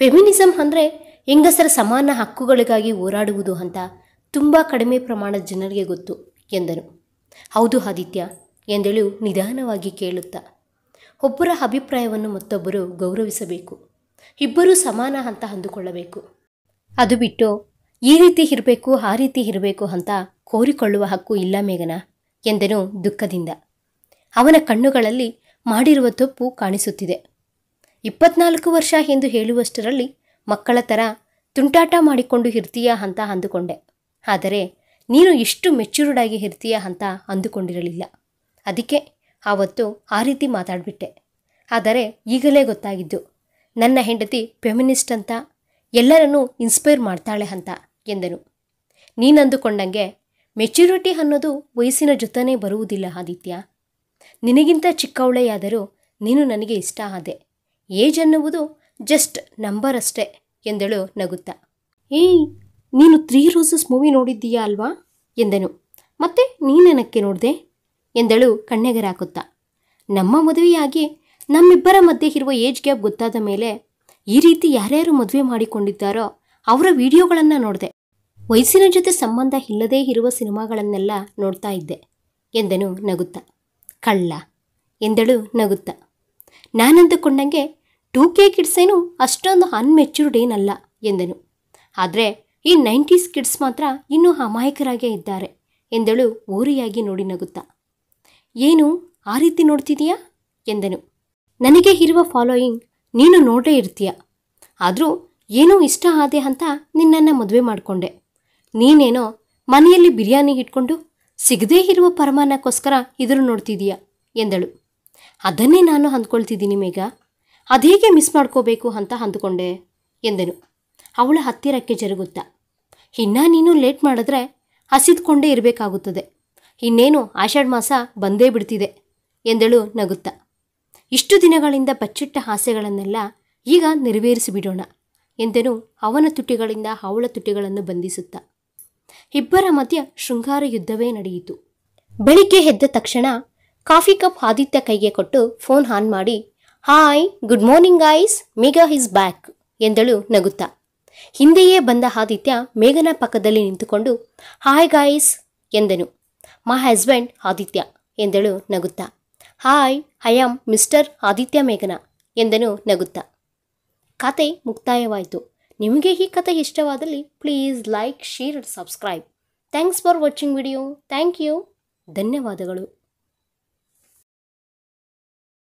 ಫೆಮಿನಿಸಮ್ ಅಂದರೆ ಹೆಂಗಸರ ಸಮಾನ ಹಕ್ಕುಗಳಿಗಾಗಿ ಹೋರಾಡುವುದು ಅಂತ ತುಂಬ ಕಡಿಮೆ ಪ್ರಮಾಣದ ಜನರಿಗೆ ಗೊತ್ತು ಎಂದನು. ಹೌದು ಆದಿತ್ಯ ಎಂದಳು ನಿಧಾನವಾಗಿ ಕೇಳುತ್ತಾ. ಒಬ್ಬರ ಅಭಿಪ್ರಾಯವನ್ನು ಮತ್ತೊಬ್ಬರು ಗೌರವಿಸಬೇಕು, ಇಬ್ಬರೂ ಸಮಾನ ಅಂತ ಅಂದುಕೊಳ್ಳಬೇಕು. ಅದು ಬಿಟ್ಟು ಈ ರೀತಿ ಇರಬೇಕು ಆ ರೀತಿ ಇರಬೇಕು ಅಂತ ಕೋರಿಕೊಳ್ಳುವ ಹಕ್ಕು ಇಲ್ಲ ಮೇಘನಾ ಎಂದನು ದುಃಖದಿಂದ. ಅವನ ಕಣ್ಣುಗಳಲ್ಲಿ ಮಾಡಿರುವ ತಪ್ಪು ಕಾಣಿಸುತ್ತಿದೆ. 24 ವರ್ಷ ಎಂದು ಹೇಳುವಷ್ಟರಲ್ಲಿ ಮಕ್ಕಳ ಥರ ತುಂಟಾಟ ಮಾಡಿಕೊಂಡು ಇರ್ತೀಯಾ ಅಂತ ಅಂದುಕೊಂಡೆ. ಆದರೆ ನೀನು ಇಷ್ಟು ಮೆಚ್ಯೂರ್ಡ್ ಆಗಿ ಇರ್ತೀಯಾ ಅಂತ ಅಂದುಕೊಂಡಿರಲಿಲ್ಲ. ಅದಕ್ಕೆ ಆವತ್ತು ಆ ರೀತಿ ಮಾತಾಡಿಬಿಟ್ಟೆ. ಆದರೆ ಈಗಲೇ ಗೊತ್ತಾಗಿದ್ದು ನನ್ನ ಹೆಂಡತಿ ಫೆಮಿನಿಸ್ಟ್ ಅಂತ, ಎಲ್ಲರನ್ನೂ ಇನ್ಸ್ಪೈರ್ ಮಾಡ್ತಾಳೆ ಅಂತ ಎಂದನು. ನೀನಂದುಕೊಂಡಂಗೆ ಮೆಚ್ಯೂರಿಟಿ ಅನ್ನೋದು ವಯಸ್ಸಿನ ಜೊತೆನೇ ಬರುವುದಿಲ್ಲ ಆದಿತ್ಯ. ನಿನಗಿಂತ ಚಿಕ್ಕವಳೆಯಾದರೂ ನೀನು ನನಗೆ ಇಷ್ಟ ಆದೆ. ಏಜ್ ಅನ್ನುವುದು ಜಸ್ಟ್ ನಂಬರ್ ಅಷ್ಟೇ ಎಂದಳು ನಗುತ್ತಾ. ಏಯ್, ನೀನು 3 ರೋಸಸ್ ಮೂವಿ ನೋಡಿದ್ದೀಯಾ ಅಲ್ವಾ ಎಂದನು. ಮತ್ತೆ ನೀನೇನಕ್ಕೆ ನೋಡಿದೆ ಎಂದಳು ಕಣ್ಣೆಗರಾಕುತ್ತಾ. ನಮ್ಮ ಮದುವೆಯಾಗಿ ನಮ್ಮಿಬ್ಬರ ಮಧ್ಯೆ ಇರುವ ಏಜ್ ಗ್ಯಾಪ್ ಗೊತ್ತಾದ ಮೇಲೆ ಈ ರೀತಿ ಯಾರ್ಯಾರು ಮದುವೆ ಮಾಡಿಕೊಂಡಿದ್ದಾರೋ ಅವರ ವಿಡಿಯೋಗಳನ್ನು ನೋಡಿದೆ. ವಯಸ್ಸಿನ ಜೊತೆ ಸಂಬಂಧ ಇಲ್ಲದೇ ಇರುವ ಸಿನಿಮಾಗಳನ್ನೆಲ್ಲ ನೋಡ್ತಾ ಇದ್ದೆ ಎಂದನು ನಗುತ್ತಾ. ಕಳ್ಳ ಎಂದಳು ನಗುತ್ತಾ. ನಾನಂದುಕೊಂಡಂಗೆ 2K ಕಿಡ್ಸ್ ಏನು ಅಷ್ಟೊಂದು ಅನ್ಮೆಚ್ಯೂರ್ಡ್ ಏನಲ್ಲ ಎಂದನು. ಆದರೆ ಈ 90s ಕಿಡ್ಸ್ ಮಾತ್ರ ಇನ್ನೂ ಅಮಾಯಕರಾಗೇ ಇದ್ದಾರೆ ಎಂದಳು ಓರಿಯಾಗಿ ನೋಡಿ ನಗುತ್ತಾ. ಏನು ಆ ರೀತಿ ನೋಡ್ತಿದೀಯಾ ಎಂದನು. ನನಗೆ ಇರುವ ಫಾಲೋಯಿಂಗ್ ನೀನು ನೋಡೇ ಇರ್ತೀಯ. ಆದರೂ ಏನೋ ಇಷ್ಟ ಆದೆ ಅಂತ ನಿನ್ನನ್ನು ಮದುವೆ ಮಾಡಿಕೊಂಡೆ. ನೀನೇನೋ ಮನೆಯಲ್ಲಿ ಬಿರಿಯಾನಿ ಇಟ್ಕೊಂಡು ಸಿಗದೇ ಇರುವ ಪರಮಾನಕ್ಕೋಸ್ಕರ ಎದುರು ನೋಡ್ತಿದೀಯ ಎಂದಳು. ಅದನ್ನೇ ನಾನು ಅಂದ್ಕೊಳ್ತಿದ್ದೀನಿ ಮೇಘ. ಅದೇಗೆ ಮಿಸ್ ಮಾಡ್ಕೋಬೇಕು ಅಂತ ಅಂದುಕೊಂಡೆ ಎಂದನು ಅವಳ ಹತ್ತಿರಕ್ಕೆ ಜರುಗುತ್ತಾ. ಇನ್ನು ನೀನು ಲೇಟ್ ಮಾಡಿದ್ರೆ ಹಸಿದ್ಕೊಂಡೇ ಇರಬೇಕಾಗುತ್ತದೆ. ಇನ್ನೇನು ಆಷಾಢ ಮಾಸ ಬಂದೇ ಬಿಡ್ತಿದೆ ಎಂದಳು ನಗುತ್ತಾ. ಇಷ್ಟು ದಿನಗಳಿಂದ ಬಚ್ಚಿಟ್ಟ ಆಸೆಗಳನ್ನೆಲ್ಲ ಈಗ ನೆರವೇರಿಸಿಬಿಡೋಣ ಎಂದನು ಅವನ ತುಟಿಗಳಿಂದ ಅವಳ ತುಟಿಗಳನ್ನು ಬಂಧಿಸುತ್ತಾ. ಇಬ್ಬರ ಮಧ್ಯ ಶೃಂಗಾರ ಯುದ್ಧವೇ ನಡೆಯಿತು. ಬೆಳಿಗ್ಗೆ ಎದ್ದ ತಕ್ಷಣ ಕಾಫಿ ಕಪ್ ಆದಿತ್ಯ ಕೈಗೆ ಕೊಟ್ಟು ಫೋನ್ ಆನ್ ಮಾಡಿ, hi, good morning guys, Megha is back ಎಂದಳು ನಗುತ್ತಾ. ಹಿಂದೆಯೇ ಬಂದ ಆದಿತ್ಯ ಮೇಘನ ಪಕ್ಕದಲ್ಲಿ ನಿಂತುಕೊಂಡು ಹಾಯ್ ಗಾಯ್ಸ್ ಎಂದನು. ಮೈ ಹಸ್ಬೆಂಡ್ ಆದಿತ್ಯ ಎಂದಳು ನಗುತ್ತಾ. Hi, I am mister Aditya ಮೇಘನಾ ಎಂದನು ನಗುತ್ತಾ. ಕತೆ ಮುಕ್ತಾಯವಾಯಿತು. ನಿಮಗೆ ಈ ಕತೆ ಇಷ್ಟವಾದಲ್ಲಿ please like, share, subscribe. Thanks for watching video. Thank you. ಧನ್ಯವಾದಗಳು.